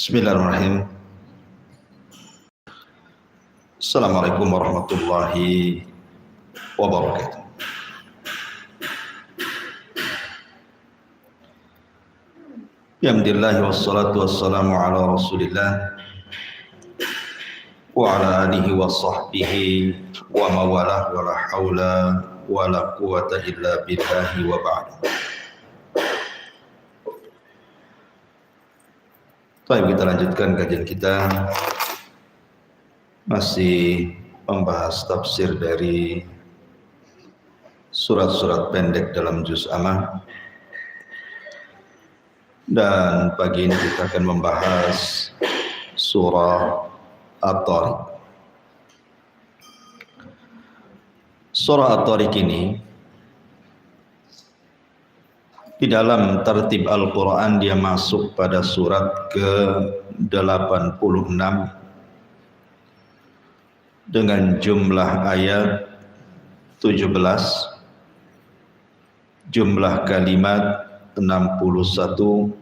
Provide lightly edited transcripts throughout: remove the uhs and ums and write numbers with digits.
Bismillahirrahmanirrahim. Assalamualaikum warahmatullahi wabarakatuh. Alhamdulillah wassalatu wassalamu ala Rasulillah wa ala alihi wa sahbihi wa mawalah wa la hawla wa la quwata illa billahi wa ba'du. Baik, kita lanjutkan kajian kita, masih membahas tafsir dari surat-surat pendek dalam juz Amma. Dan pagi ini kita akan membahas surah At-Tariq. Surah At-Tariq ini di dalam tertib Al-Quran dia masuk pada surat ke-86 dengan jumlah ayat 17, jumlah kalimat 61,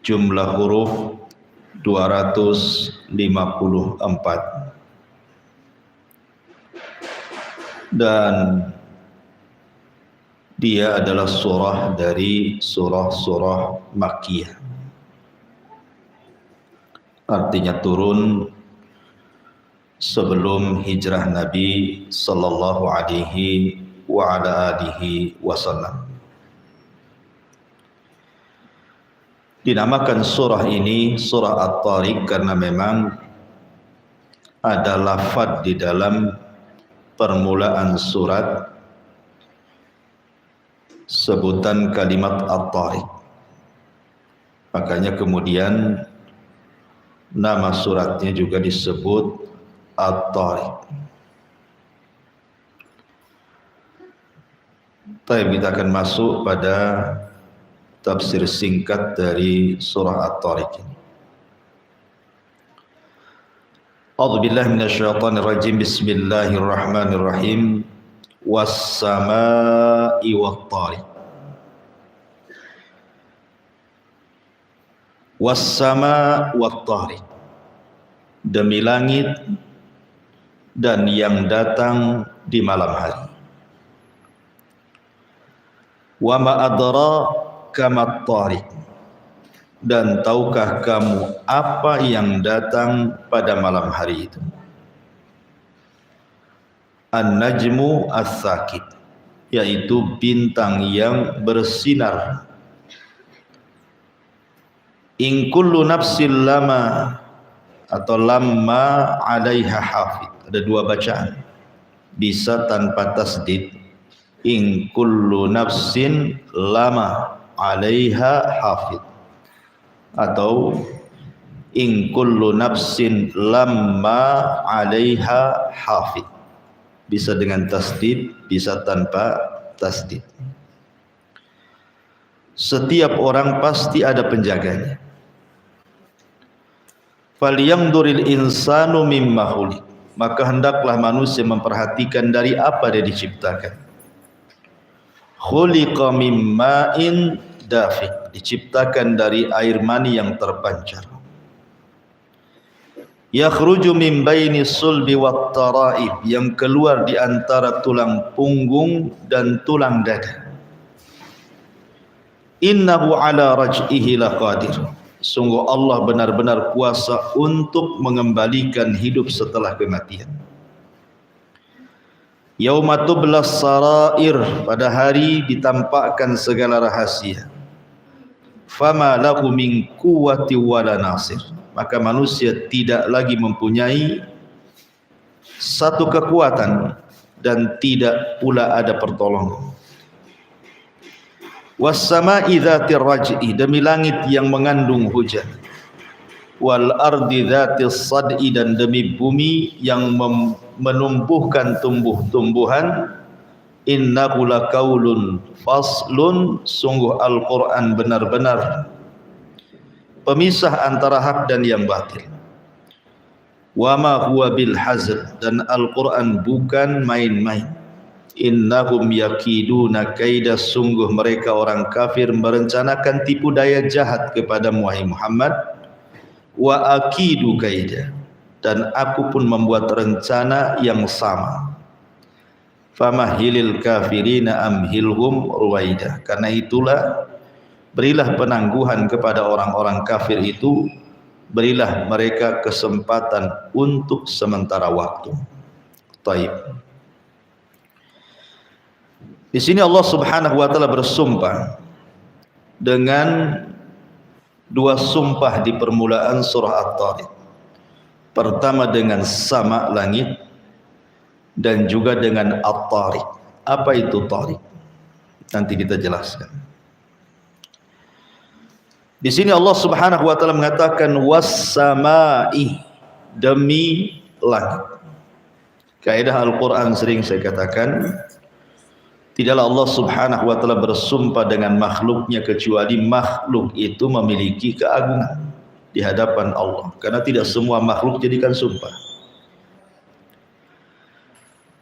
jumlah huruf 254, dan dia adalah surah dari surah-surah Makkiyah. Artinya turun sebelum hijrah Nabi sallallahu alaihi wa ala alihi wasallam. Dinamakan surah ini surah At-Tariq karena memang ada lafaz di dalam permulaan surat sebutan kalimat At-Tariq. Makanya kemudian nama suratnya juga disebut At-Tariq. Kita akan masuk pada tafsir singkat dari surah At-Tariq ini. A'udzu billahi minasyaitonir rajim. Bismillahirrahmanirrahim. Was-samaa'i wat-tariq. Was-samaa' wat-tariq. Demi langit dan yang datang di malam hari. Wa ma adraka mat-tariq. Dan tahukah kamu apa yang datang pada malam hari itu? An-najmu as-sakit, yaitu bintang yang bersinar. In kullu nafsin lama atau lamma 'alaiha hafid. Ada dua bacaan. Bisa tanpa tasdid. In kullu nafsin lama 'alaiha hafid. Atau in kullu nafsin lamma 'alaiha hafid. Bisa dengan tasdid, bisa tanpa tasdid. Setiap orang pasti ada penjaganya. Falyanzuril insanu mimma khuliq. Maka hendaklah manusia memperhatikan dari apa dia diciptakan. Khuliqa mim ma'in dafiq. Diciptakan dari air mani yang terpancar. Yakhruju min baini sulbi wat tara'ib, yang keluar di antara tulang punggung dan tulang dada. Innahu ala raj'ihi laqadir. Sungguh Allah benar-benar kuasa untuk mengembalikan hidup setelah kematian. Yauma tublas sarair, pada hari ditampakkan segala rahasia. Fama lahu min quwwati wala nasir. Maka manusia tidak lagi mempunyai satu kekuatan dan tidak pula ada pertolongan. Was-samaa'i dzatir raj'i, demi langit yang mengandung hujan. Wal ardi dzatis sad'i, dan demi bumi yang menumbuhkan tumbuh-tumbuhan. Innahu laqaulun faslun, sungguh Al-Qur'an benar-benar pemisah antara hak dan yang batil. Wa ma huwa bil hazl, dan Al-Qur'an bukan main-main. innahum yakiduna kaida, sungguh mereka orang kafir merencanakan tipu daya jahat kepadamu wahai Muhammad. Wa akidu kaida, dan aku pun membuat rencana yang sama. Famahilil kafirina amhilhum ruwaida, karena itulah berilah penangguhan kepada orang-orang kafir itu, berilah mereka kesempatan untuk sementara waktu. Taib. Di sini Allah Subhanahu wa taala bersumpah dengan dua sumpah di permulaan surah At-Tariq. Pertama dengan sama langit dan juga dengan At-Tariq. Apa itu Tariq? Nanti kita jelaskan. Di sini Allah Subhanahu wa taala mengatakan was-samai, demi langit. Kaidah Al-Qur'an sering saya katakan, tidaklah Allah Subhanahu wa taala bersumpah dengan makhluknya kecuali makhluk itu memiliki keagungan di hadapan Allah, karena tidak semua makhluk jadikan sumpah.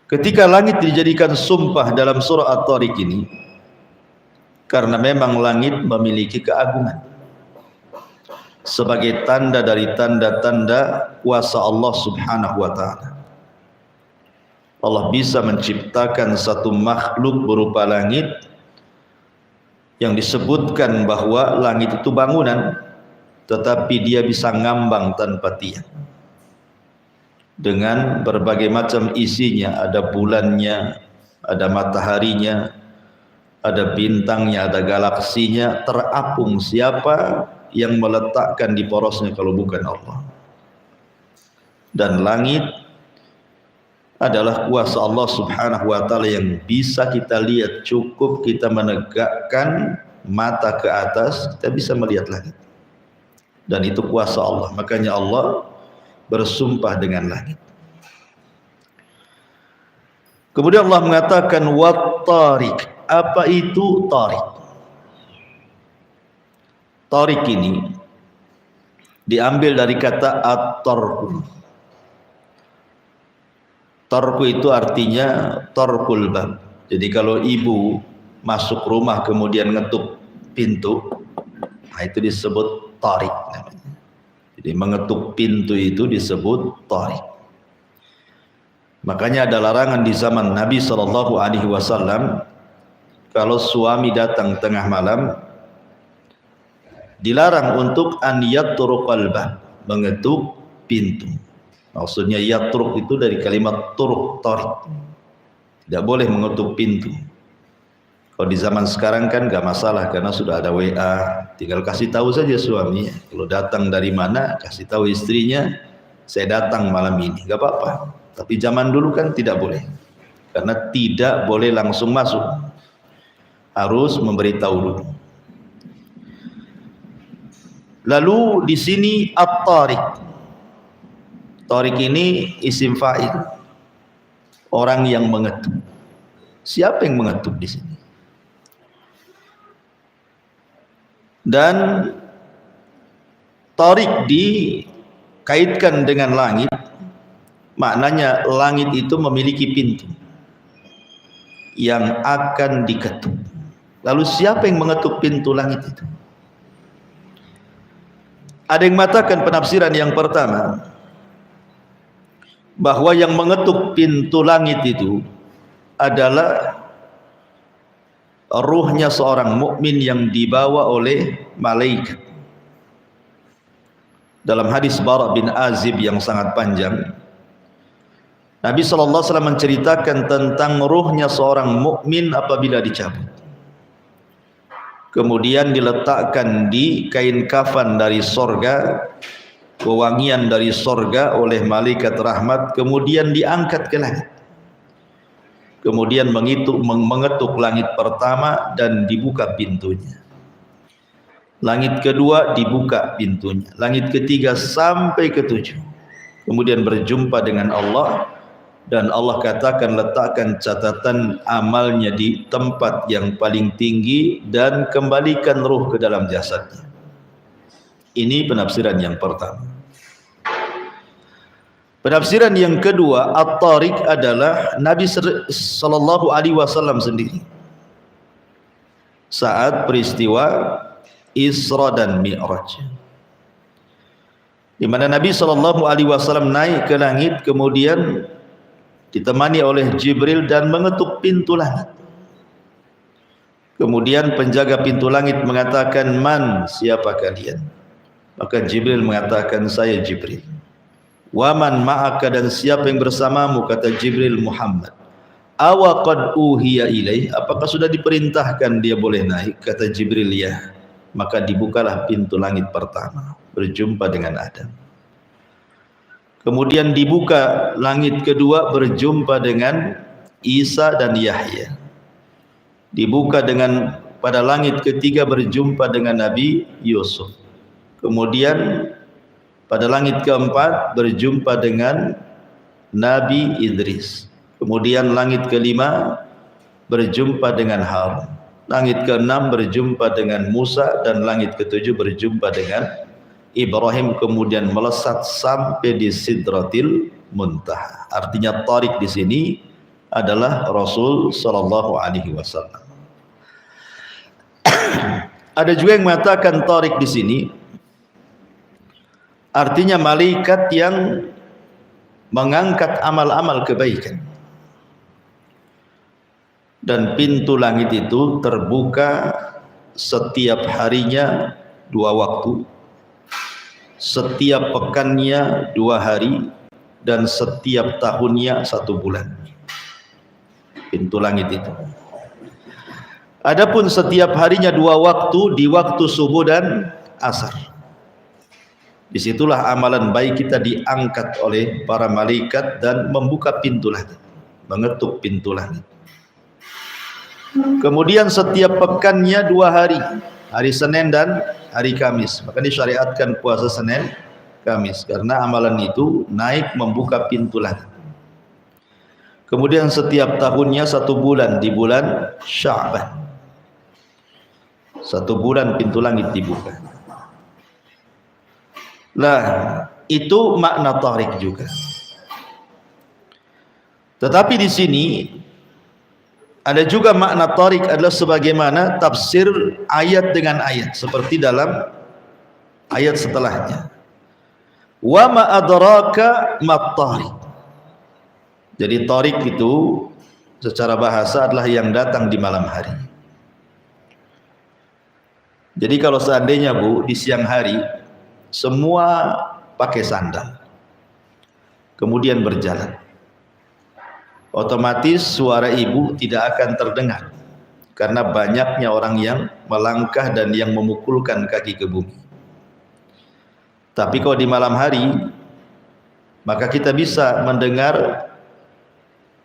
Ketika langit dijadikan sumpah dalam surah At-Tariq ini, karena memang langit memiliki keagungan sebagai tanda dari tanda-tanda kuasa Allah Subhanahu wa taala. Allah bisa menciptakan satu makhluk berupa langit yang disebutkan bahwa langit itu bangunan, tetapi dia bisa ngambang tanpa tiang dengan berbagai macam isinya. Ada bulannya, ada mataharinya, ada bintangnya, ada galaksinya. Terapung, siapa yang meletakkan di porosnya kalau bukan Allah? Dan langit adalah kuasa Allah Subhanahu wa taala yang bisa kita lihat. Cukup kita menegakkan mata ke atas, kita bisa melihat langit, dan itu kuasa Allah. Makanya Allah bersumpah dengan langit. Kemudian Allah mengatakan wat-tariq. Apa itu tariq? Tariq ini diambil dari kata at-tarku. Tarku itu artinya tarkul bab. Jadi kalau ibu masuk rumah kemudian ngetuk pintu, nah itu disebut tariq namanya. Jadi mengetuk pintu itu disebut tariq. Makanya ada larangan di zaman Nabi SAW, kalau suami datang tengah malam, dilarang untuk an yatruqal bab, mengetuk pintu. Maksudnya yatruk itu dari kalimat turuk, tariq. Tidak boleh mengetuk pintu. Kalau di zaman sekarang kan gak masalah, karena sudah ada WA, tinggal kasih tahu saja suaminya. Kalau datang dari mana, kasih tahu istrinya, saya datang malam ini, gak apa-apa. Tapi zaman dulu kan tidak boleh, karena tidak boleh langsung masuk, harus memberitahu dulu. Lalu di sini at-tariq. Tariq ini isim fa'il, orang yang mengetuk. Siapa yang mengetuk di sini? Dan tariq dikaitkan dengan langit, maknanya langit itu memiliki pintu yang akan diketuk. Lalu siapa yang mengetuk pintu langit itu? Ada yang mengatakan penafsiran yang pertama, bahwa yang mengetuk pintu langit itu adalah ruhnya seorang mukmin yang dibawa oleh malaikat. Dalam hadis Bara bin Azib yang sangat panjang, Nabi SAW menceritakan tentang ruhnya seorang mukmin apabila dicabut, kemudian diletakkan di kain kafan dari sorga, wewangian dari sorga oleh malaikat rahmat, kemudian diangkat ke langit, kemudian mengetuk langit pertama dan dibuka pintunya. Langit kedua dibuka pintunya, langit ketiga sampai ketujuh, kemudian berjumpa dengan Allah, dan Allah katakan letakkan catatan amalnya di tempat yang paling tinggi dan kembalikan ruh ke dalam jasadnya. Ini penafsiran yang pertama. Penafsiran yang kedua, at-tariq adalah Nabi sallallahu alaihi wasallam sendiri saat peristiwa Isra dan Mi'raj, di mana Nabi sallallahu alaihi wasallam naik ke langit, kemudian ditemani oleh Jibril dan mengetuk pintu langit. Kemudian penjaga pintu langit mengatakan, "Man, siapa kalian?" Maka Jibril mengatakan, "Saya Jibril." "Wa man ma'aka, dan siapa yang bersamamu?" Kata Jibril, "Muhammad." "Awa qad uhiya ilaih, apakah sudah diperintahkan dia boleh naik?" Kata Jibril, "Ya." Maka dibukalah pintu langit pertama, berjumpa dengan Adam. Kemudian dibuka langit kedua, berjumpa dengan Isa dan Yahya. Dibuka pada langit ketiga, berjumpa dengan Nabi Yusuf. Kemudian pada langit keempat berjumpa dengan Nabi Idris. Kemudian langit kelima berjumpa dengan Harun. Langit keenam berjumpa dengan Musa, dan langit ketujuh berjumpa dengan Ibrahim, kemudian melesat sampai di Sidratil Muntaha. Artinya tariq di sini adalah Rasul sallallahu alaihi wasallam. Ada juga yang mengatakan tariq di sini artinya malaikat yang mengangkat amal-amal kebaikan. Dan pintu langit itu terbuka setiap harinya 2 waktu, setiap pekannya 2 hari, dan setiap tahunnya 1 bulan. Pintu langit itu. Adapun setiap harinya 2 waktu, di waktu subuh dan asar. Disitulah amalan baik kita diangkat oleh para malaikat dan membuka pintu langit, mengetuk pintu langit. Kemudian setiap pekannya 2 hari, hari Senin dan hari Kamis. Maka disyariatkan puasa Senin, Kamis, karena amalan itu naik membuka pintu langit. Kemudian setiap tahunnya 1 bulan, di bulan Sya'ban. 1 bulan pintu langit dibuka. Lah, itu makna tariq juga. Tetapi di sini ada juga makna tariq adalah sebagaimana tafsir ayat dengan ayat, seperti dalam ayat setelahnya. Wa ma adraka mat tariq. Jadi tariq itu secara bahasa adalah yang datang di malam hari. Jadi kalau seandainya Bu, di siang hari semua pakai sandal, kemudian berjalan, otomatis suara ibu tidak akan terdengar karena banyaknya orang yang melangkah dan yang memukulkan kaki ke bumi. Tapi kalau di malam hari, maka kita bisa mendengar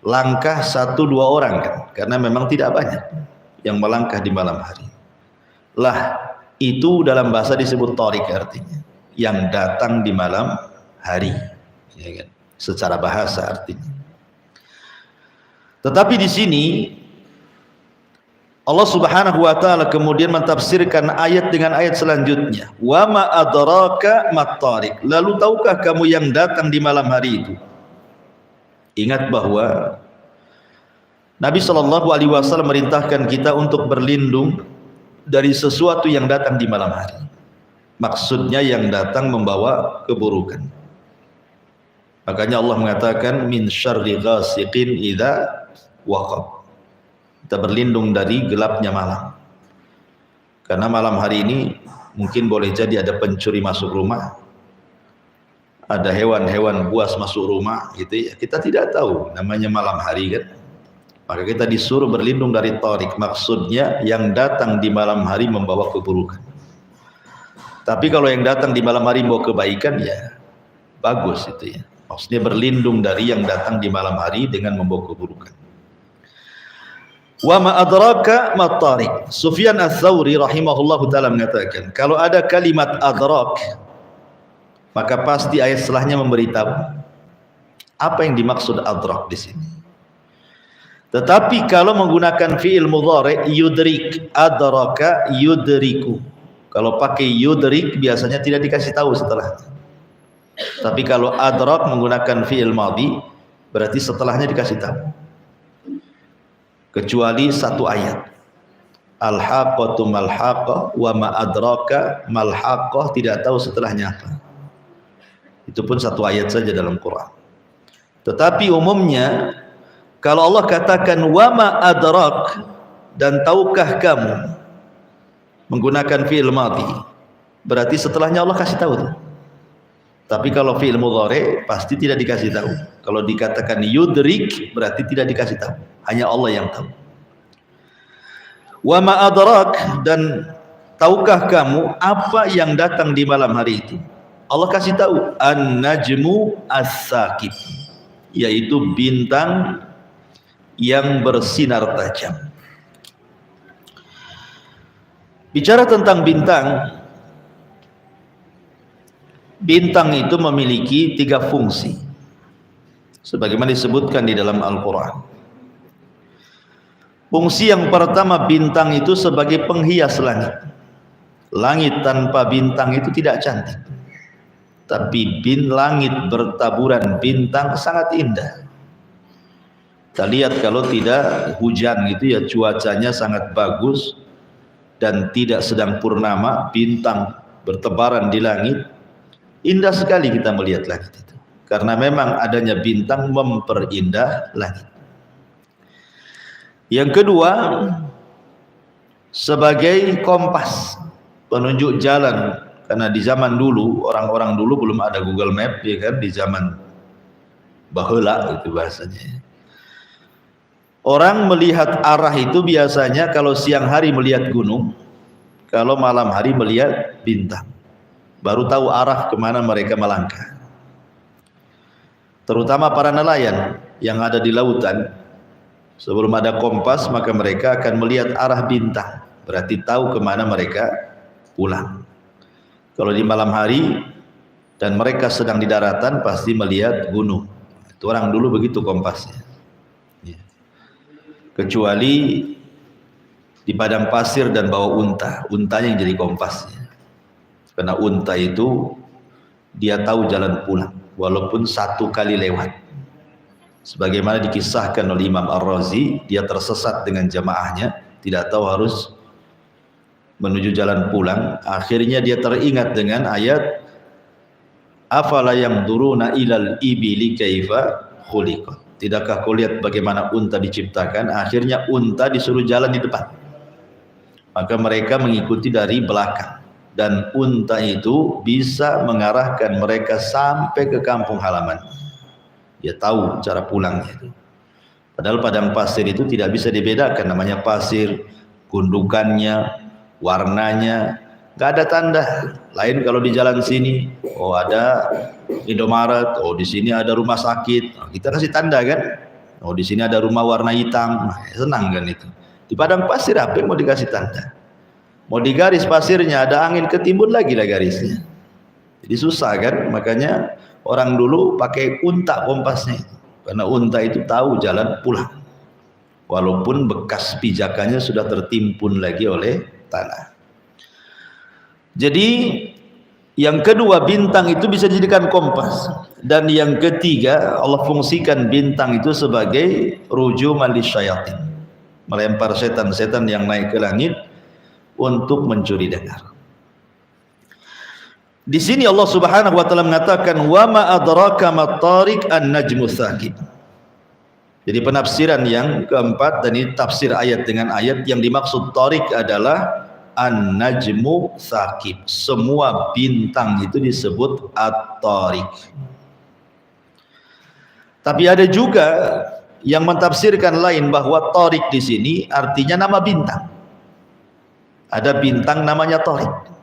langkah 1-2 orang kan, karena memang tidak banyak yang melangkah di malam hari. Lah, itu dalam bahasa disebut tariq, artinya yang datang di malam hari, ya kan? Secara bahasa artinya. Tetapi di sini Allah Subhanahu wa taala kemudian mentafsirkan ayat dengan ayat selanjutnya. Wa ma adraka mat tariq. Lalu tahukah kamu yang datang di malam hari itu? Ingat bahwa Nabi sallallahu alaihi wasallam merintahkan kita untuk berlindung dari sesuatu yang datang di malam hari. Maksudnya yang datang membawa keburukan. Makanya Allah mengatakan min syarri ghasiqin idza waqab. Kita berlindung dari gelapnya malam. Karena malam hari ini mungkin boleh jadi ada pencuri masuk rumah, ada hewan-hewan buas masuk rumah gitu ya. Kita tidak tahu, namanya malam hari kan. Maka kita disuruh berlindung dari tariq. Maksudnya yang datang di malam hari membawa keburukan. Tapi kalau yang datang di malam hari membawa kebaikan, ya bagus itu ya. Maksudnya berlindung dari yang datang di malam hari dengan membawa keburukan. Wa ma adraka mat tariq. Sufyan Ats-Tsauri rahimahullahu taala mengatakan, kalau ada kalimat adrak, maka pasti ayat setelahnya memberitahu apa yang dimaksud adrak di sini. Tetapi kalau menggunakan fi'il mudhari' yudrik, adraka yudriku. Kalau pakai yudrik biasanya tidak dikasih tahu setelahnya. Tapi kalau adrak menggunakan fi'il madhi, berarti setelahnya dikasih tahu. Kecuali satu ayat. Al-haqqatu mal-haqqah wa ma adraka mal-haqqah, tidak tahu setelahnya apa. Itu pun satu ayat saja dalam Quran. Tetapi umumnya kalau Allah katakan wa ma adrak, dan tahukah kamu, menggunakan fi'il madhi, berarti setelahnya Allah kasih tahu tuh. Tapi kalau fi'il mudhari pasti tidak dikasih tahu. Kalau dikatakan yudrik berarti tidak dikasih tahu, hanya Allah yang tahu. Wa ma adrak, dan tahukah kamu apa yang datang di malam hari itu? Allah kasih tahu an-najmu as-saqib, yaitu bintang yang bersinar tajam. Bicara tentang bintang, bintang itu memiliki 3 fungsi sebagaimana disebutkan di dalam Al-Quran. Fungsi yang pertama, bintang itu sebagai penghias langit. Langit tanpa bintang itu tidak cantik, tapi langit bertaburan bintang sangat indah. Kita lihat kalau tidak hujan gitu ya, cuacanya sangat bagus dan tidak sedang purnama, bintang bertebaran di langit, indah sekali kita melihat langit itu. Karena memang adanya bintang memperindah langit. Yang kedua, sebagai kompas, penunjuk jalan. Karena di zaman dulu, orang-orang dulu belum ada Google Map, ya kan, di zaman baheula itu bahasanya. Orang melihat arah itu biasanya kalau siang hari melihat gunung, kalau malam hari melihat bintang. Baru tahu arah kemana mereka melangkah. Terutama para nelayan yang ada di lautan, sebelum ada kompas maka mereka akan melihat arah bintang. Berarti tahu kemana mereka pulang. Kalau di malam hari dan mereka sedang di daratan pasti melihat gunung. Itu orang dulu begitu kompasnya. Kecuali di padang pasir dan bawa unta, untanya yang jadi kompasnya. Karena unta itu dia tahu jalan pulang walaupun 1 kali lewat. Sebagaimana dikisahkan oleh Imam Ar-Razi, dia tersesat dengan jamaahnya, tidak tahu harus menuju jalan pulang. Akhirnya dia teringat dengan ayat afala yamduruna ilal ibili kaifa khuliqat. Tidakkah kau lihat bagaimana unta diciptakan? Akhirnya unta disuruh jalan di depan, maka mereka mengikuti dari belakang, dan unta itu bisa mengarahkan mereka sampai ke kampung halaman. Dia tahu cara pulangnya itu. Padahal padang pasir itu tidak bisa dibedakan, namanya pasir, gundukannya, warnanya, nggak ada tanda. Lain kalau di jalan sini, oh ada Indomaret, oh di sini ada rumah sakit, nah, kita kasih tanda kan. Oh di sini ada rumah warna hitam, nah, senang kan itu. Di padang pasir apa yang mau dikasih tanda? Mau digaris pasirnya, ada angin ketimbun lagi lah garisnya. Jadi susah kan, makanya orang dulu pakai unta kompasnya, karena unta itu tahu jalan pulang, walaupun bekas pijakannya sudah tertimbun lagi oleh tanah. Jadi yang kedua, bintang itu bisa dijadikan kompas. Dan yang ketiga, Allah fungsikan bintang itu sebagai rujuman lisyayatin, melempar setan-setan yang naik ke langit untuk mencuri dengar. Di sini Allah Subhanahu wa taala mengatakan wa ma adraka mat-tariq an-najmu tsaqib. Jadi penafsiran yang keempat, dan ini tafsir ayat dengan ayat, yang dimaksud tariq adalah an-najmu tsaqib. Semua bintang itu disebut at-tariq. Tapi ada juga yang mentafsirkan lain bahwa tariq di sini artinya nama bintang. Ada bintang namanya tariq.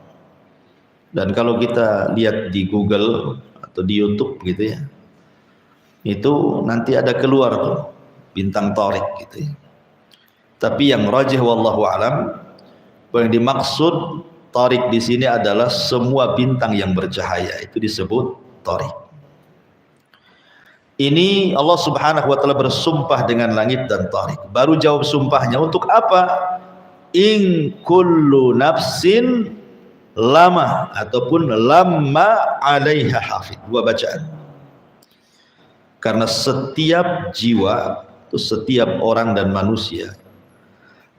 Dan kalau kita lihat di Google atau di YouTube gitu ya, itu nanti ada keluar tuh bintang tariq gitu ya. Tapi yang rajih wallahu alam, yang dimaksud tariq di sini adalah semua bintang yang bercahaya, itu disebut tariq. Ini Allah Subhanahu wa taala bersumpah dengan langit dan tariq. Baru jawab sumpahnya untuk apa? In kullu nafsin lama ataupun lamma 'alaiha hafid. Dua bacaan. Karena setiap jiwa, itu setiap orang dan manusia,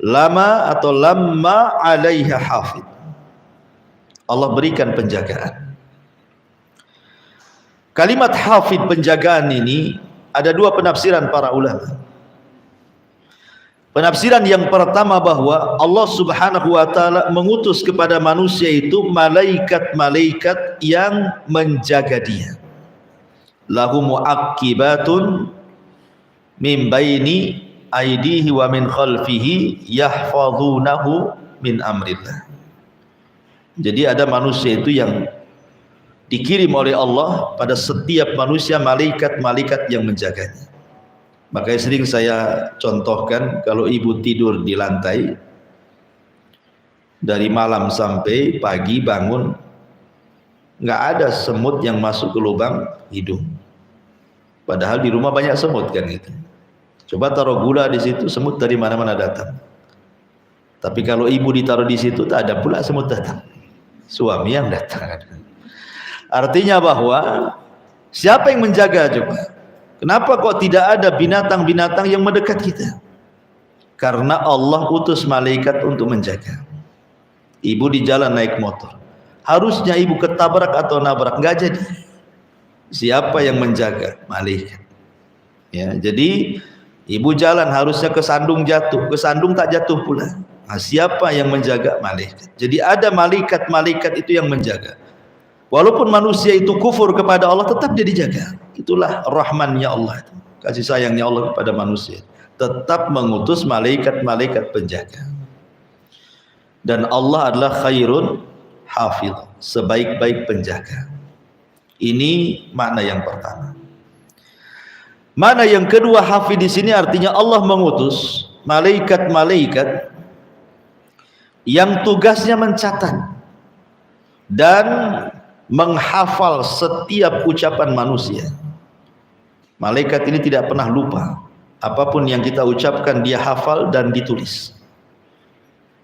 lama atau lamma 'alaiha hafid, Allah berikan penjagaan. Kalimat hafid, penjagaan ini ada dua penafsiran para ulama. Penafsiran yang pertama bahwa Allah Subhanahu wa taala mengutus kepada manusia itu malaikat-malaikat yang menjaga dia. Lahu mu'aqqibatun min baini aidihi wa min khalfihi yahfazunahu min amrillah. Jadi ada manusia itu yang dikirim oleh Allah pada setiap manusia malaikat-malaikat yang menjaganya. Makanya sering saya contohkan, kalau ibu tidur di lantai dari malam sampai pagi bangun, nggak ada semut yang masuk ke lubang hidung. Padahal di rumah banyak semut kan itu. Coba taruh gula di situ, semut dari mana-mana datang. Tapi kalau ibu ditaruh di situ, tak ada pula semut datang. Suami yang datang. Artinya bahwa siapa yang menjaga coba? Kenapa kok tidak ada binatang-binatang yang mendekat kita? Karena Allah utus malaikat untuk menjaga. Ibu di jalan naik motor, harusnya ibu ketabrak atau nabrak, nggak jadi. Siapa yang menjaga? Malaikat. Ya, jadi ibu jalan harusnya kesandung jatuh, kesandung tak jatuh pula. Nah, siapa yang menjaga? Malaikat. Jadi ada malaikat-malaikat itu yang menjaga. Walaupun manusia itu kufur kepada Allah, tetap dia dijaga. Itulah rahmannya Allah, kasih sayangnya Allah kepada manusia. Tetap mengutus malaikat-malaikat penjaga. Dan Allah adalah khairun hafidh, sebaik-baik penjaga. Ini makna yang pertama. Makna yang kedua, hafidh di sini artinya Allah mengutus malaikat-malaikat yang tugasnya mencatat dan menghafal setiap ucapan manusia. Malaikat ini tidak pernah lupa. Apapun yang kita ucapkan dia hafal dan ditulis.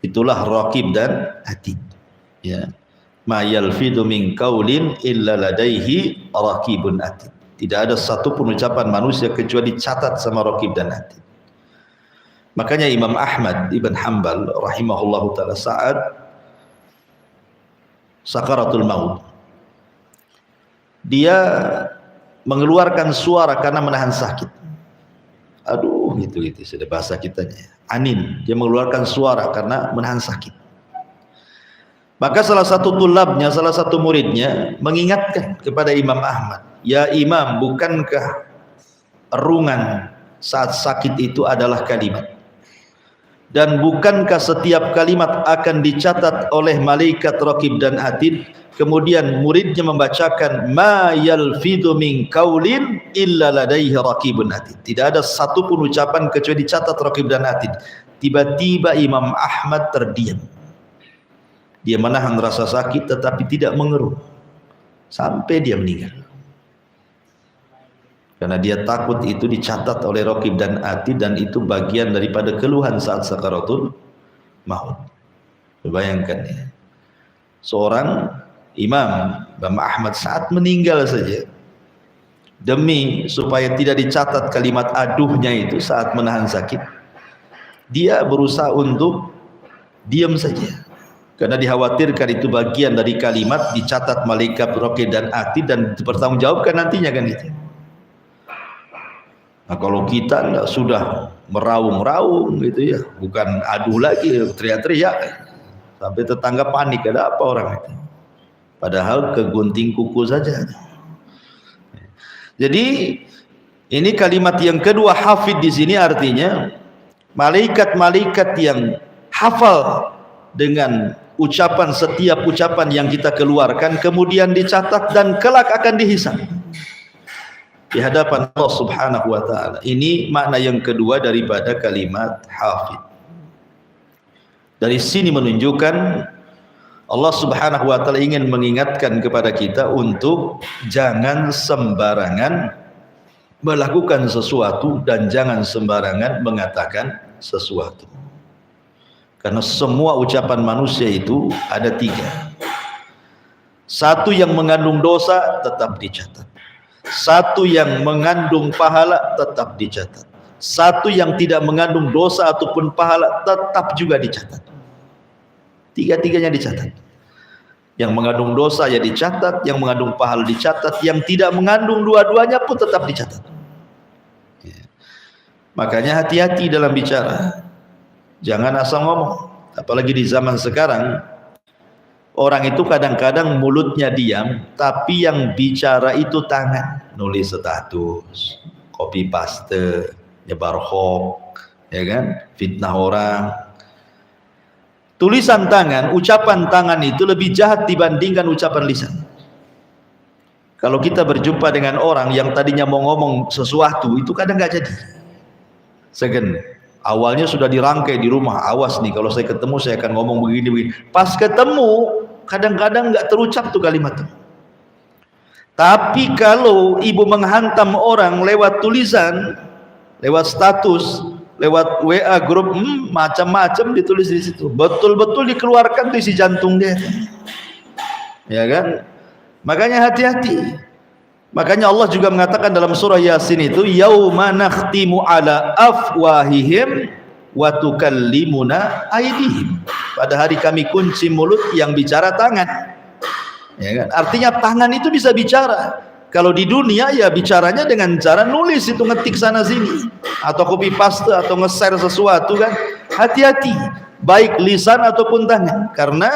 Itulah raqib dan atid. Ya. Ma yalfidu min qaulin illa ladaihi raqibun atid. Tidak ada satupun ucapan manusia kecuali dicatat sama raqib dan atid. Makanya Imam Ahmad ibn Hanbal rahimahullahu taala saat sakaratul maut, dia mengeluarkan suara karena menahan sakit. Aduh, gitu sudah bahasa kitanya. Anin, dia mengeluarkan suara karena menahan sakit. Maka salah satu tulabnya, salah satu muridnya mengingatkan kepada Imam Ahmad, "Ya Imam, bukankah erungan saat sakit itu adalah kalimat? Dan bukankah setiap kalimat akan dicatat oleh malaikat raqib dan atid?" Kemudian muridnya membacakan, "Ma yalfidu min qaulin illa ladaihi raqibun atid." Tidak ada satupun ucapan kecuali dicatat raqib dan atid. Tiba-tiba Imam Ahmad terdiam. Dia menahan rasa sakit tetapi tidak mengeluh sampai dia meninggal. Karena dia takut itu dicatat oleh raqib dan atid, dan itu bagian daripada keluhan saat sakaratul maut. Bayangkan ya. Seorang Imam Ahmad saat meninggal saja, demi supaya tidak dicatat kalimat aduhnya itu saat menahan sakit, dia berusaha untuk diam saja. Karena dikhawatirkan itu bagian dari kalimat dicatat malaikat raqib dan atid dan dipertanggungjawabkan nantinya kan itu. Nah, kalau kita enggak sudah meraung-raung gitu ya, bukan aduh lagi, teriak-teriak sampai tetangga panik, ada apa orang itu? Padahal kegunting kuku saja. Jadi ini kalimat yang kedua, hafid di sini artinya malaikat-malaikat yang hafal dengan ucapan, setiap ucapan yang kita keluarkan kemudian dicatat dan kelak akan dihisab di hadapan Allah Subhanahu wa taala. Ini makna yang kedua daripada kalimat hafid. Dari sini menunjukkan Allah Subhanahu wa taala ingin mengingatkan kepada kita untuk jangan sembarangan melakukan sesuatu dan jangan sembarangan mengatakan sesuatu. Karena semua ucapan manusia itu ada tiga. Satu yang mengandung dosa tetap dicatat. Satu yang mengandung pahala tetap dicatat. Satu yang tidak mengandung dosa ataupun pahala tetap juga dicatat. Tiga-tiganya dicatat. Yang mengandung dosa ya dicatat, yang mengandung pahala dicatat, yang tidak mengandung dua-duanya pun tetap dicatat. Makanya hati-hati dalam bicara. Jangan asal ngomong. Apalagi di zaman sekarang, orang itu kadang-kadang mulutnya diam, tapi yang bicara itu tangan. Nulis status, copy paste, nyebar hoax, ya kan? Fitnah orang. Tulisan tangan, ucapan tangan itu lebih jahat dibandingkan ucapan lisan. Kalau kita berjumpa dengan orang yang tadinya mau ngomong sesuatu, itu kadang nggak jadi. Segen, awalnya sudah dirangkai di rumah, awas nih kalau saya ketemu saya akan ngomong begini-begini. Pas ketemu, kadang-kadang nggak terucap tuh kalimat itu. Tapi kalau ibu menghantam orang lewat tulisan, lewat status, lewat WA grup, macam-macam ditulis di situ. Betul-betul dikeluarkan tuh isi jantung dia. Ya kan? Makanya hati-hati. Makanya Allah juga mengatakan dalam surah Yasin itu, yauma nakhtimu ala afwahihim wa tukallimuna aydihim. Pada hari kami kunci mulut, yang bicara tangan. Ya kan? Artinya tangan itu bisa bicara. Kalau di dunia ya bicaranya dengan cara nulis itu, ngetik sana sini atau copy paste atau nge-share sesuatu kan. Hati-hati baik lisan ataupun tangan, karena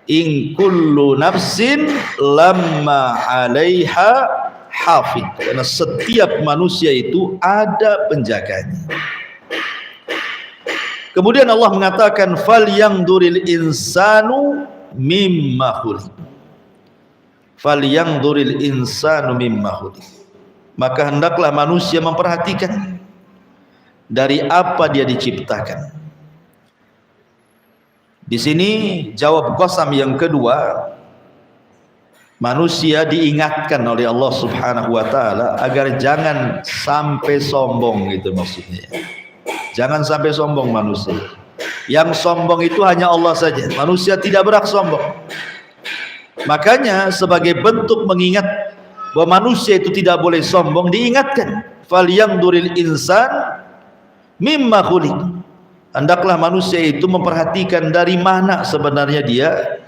in kullu nafsin lamma 'alaiha hafid. Karena setiap manusia itu ada penjaganya. Kemudian Allah mengatakan falyanzuril insanu mimma khuliq. Falyanzuril insanu mimma khuliq. Maka hendaklah manusia memperhatikan dari apa dia diciptakan. Di sini jawab qasam yang kedua, manusia diingatkan oleh Allah Subhanahu wa taala agar jangan sampai sombong, gitu maksudnya. Jangan sampai sombong manusia. Yang sombong itu hanya Allah saja. Manusia tidak berhak sombong. Makanya sebagai bentuk mengingat bahwa manusia itu tidak boleh sombong, diingatkan falyanzuril insan mimma khuliq. Hendaklah manusia itu memperhatikan dari mana sebenarnya dia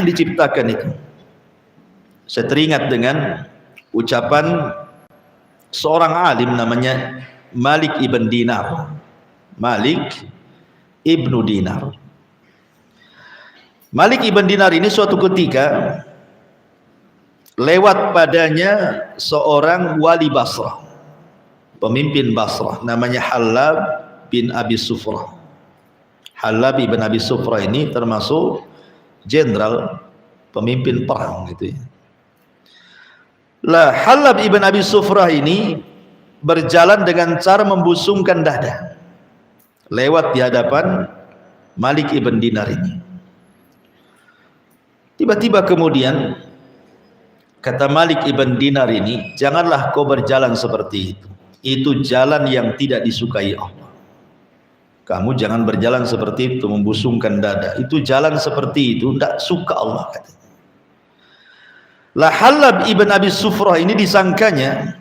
diciptakan itu. Saya teringat dengan ucapan seorang alim namanya Malik ibn Dinar. Malik ibnu Dinar. Malik ibn Dinar ini suatu ketika lewat padanya seorang wali Basrah, pemimpin Basrah, namanya Halab bin Abi Sufrah. Halab bin Abi Sufrah ini termasuk jenderal, pemimpin perang gitu ya. Lah Halab bin Abi Sufrah ini berjalan dengan cara membusungkan dada lewat di hadapan Malik ibn Dinar ini. Tiba-tiba kemudian kata Malik ibn Dinar ini, janganlah kau berjalan seperti itu. Itu jalan yang tidak disukai Allah. Kamu jangan berjalan seperti itu, membusungkan dada. Itu jalan seperti itu tidak suka Allah, katanya. Lah Halab ibn Abi Sufrah ini disangkanya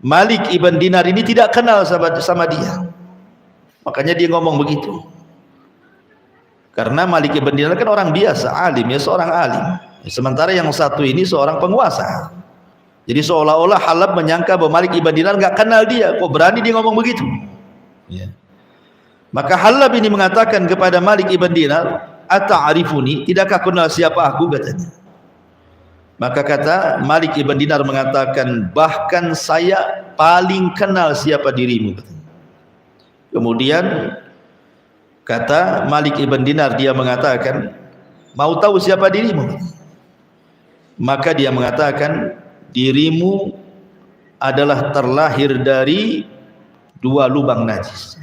Malik ibn Dinar ini tidak kenal sama dia. Makanya dia ngomong begitu. Karena Malik ibn Dinar kan orang biasa, alim ya, seorang alim. Sementara yang satu ini seorang penguasa. Jadi seolah-olah Halab menyangka bahwa Malik ibn Dinar nggak kenal dia. Kok berani dia ngomong begitu? Ya. Maka Halab ini mengatakan kepada Malik ibn Dinar, "Ata'arifuni? Tidakkah kenal siapa aku?" katanya. Maka kata Malik ibn Dinar mengatakan, "Bahkan saya paling kenal siapa dirimu." Katanya. Kemudian kata Malik ibn Dinar, dia mengatakan, "Mau tahu siapa dirimu?" Maka dia mengatakan, "Dirimu adalah terlahir dari 2 lubang najis.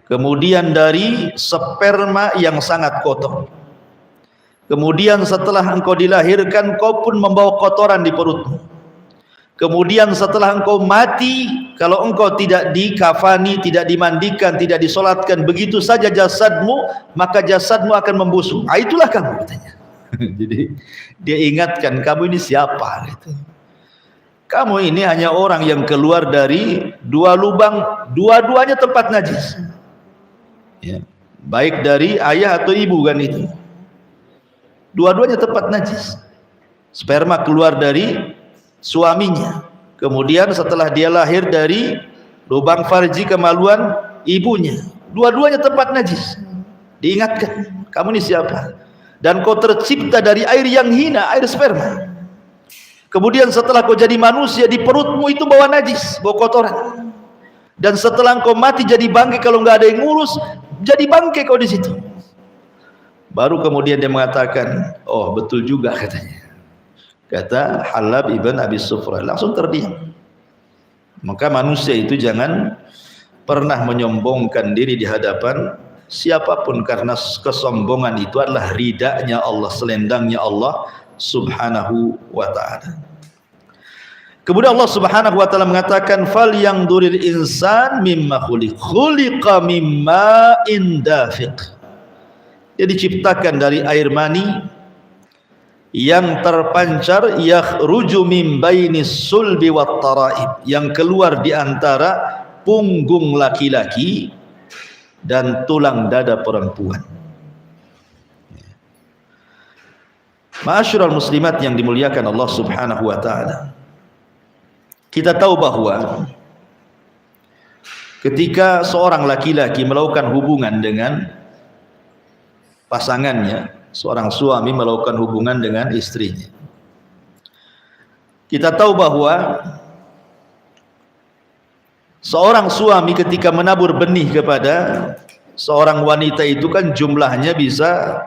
Kemudian dari sperma yang sangat kotor. Kemudian setelah engkau dilahirkan, kau pun membawa kotoran di perutmu. Kemudian setelah engkau mati, kalau engkau tidak dikafani, tidak dimandikan, tidak disolatkan, begitu saja jasadmu, maka jasadmu akan membusuk. Itulah kamu," katanya. Jadi dia ingatkan, kamu ini siapa? Gitu. Kamu ini hanya orang yang keluar dari dua lubang, dua-duanya tempat najis. Ya. Baik dari ayah atau ibu kan itu. Dua-duanya tempat najis. Sperma keluar dari suaminya. Kemudian setelah dia lahir dari lubang farji kemaluan ibunya. Dua-duanya tempat najis. Diingatkan, kamu ini siapa? Dan kau tercipta dari air yang hina, air sperma. Kemudian setelah kau jadi manusia, di perutmu itu bawa najis, bawa kotoran. Dan setelah kau mati jadi bangkai, kalau nggak ada yang ngurus, jadi bangkai kau di situ. Baru kemudian dia mengatakan, oh betul juga katanya. Kata Halab ibn Abi Sufra, langsung terdiam. Maka manusia itu jangan pernah menyombongkan diri di hadapan siapapun, karena kesombongan itu adalah ridanya Allah, selendangnya Allah subhanahu wa ta'ala. Kemudian Allah subhanahu wa ta'ala mengatakan, fal yang duril insan mimma khuliqa mimma indafiq. Dia diciptakan dari air mani yang terpancar, yakhruju min bainis sulbi wat taraib, yang keluar di antara punggung laki-laki dan tulang dada perempuan. Ma'asyiral muslimat yang dimuliakan Allah subhanahu wa ta'ala, kita tahu bahwa ketika seorang laki-laki melakukan hubungan dengan pasangannya, seorang suami melakukan hubungan dengan istrinya, kita tahu bahwa seorang suami ketika menabur benih kepada seorang wanita itu kan jumlahnya bisa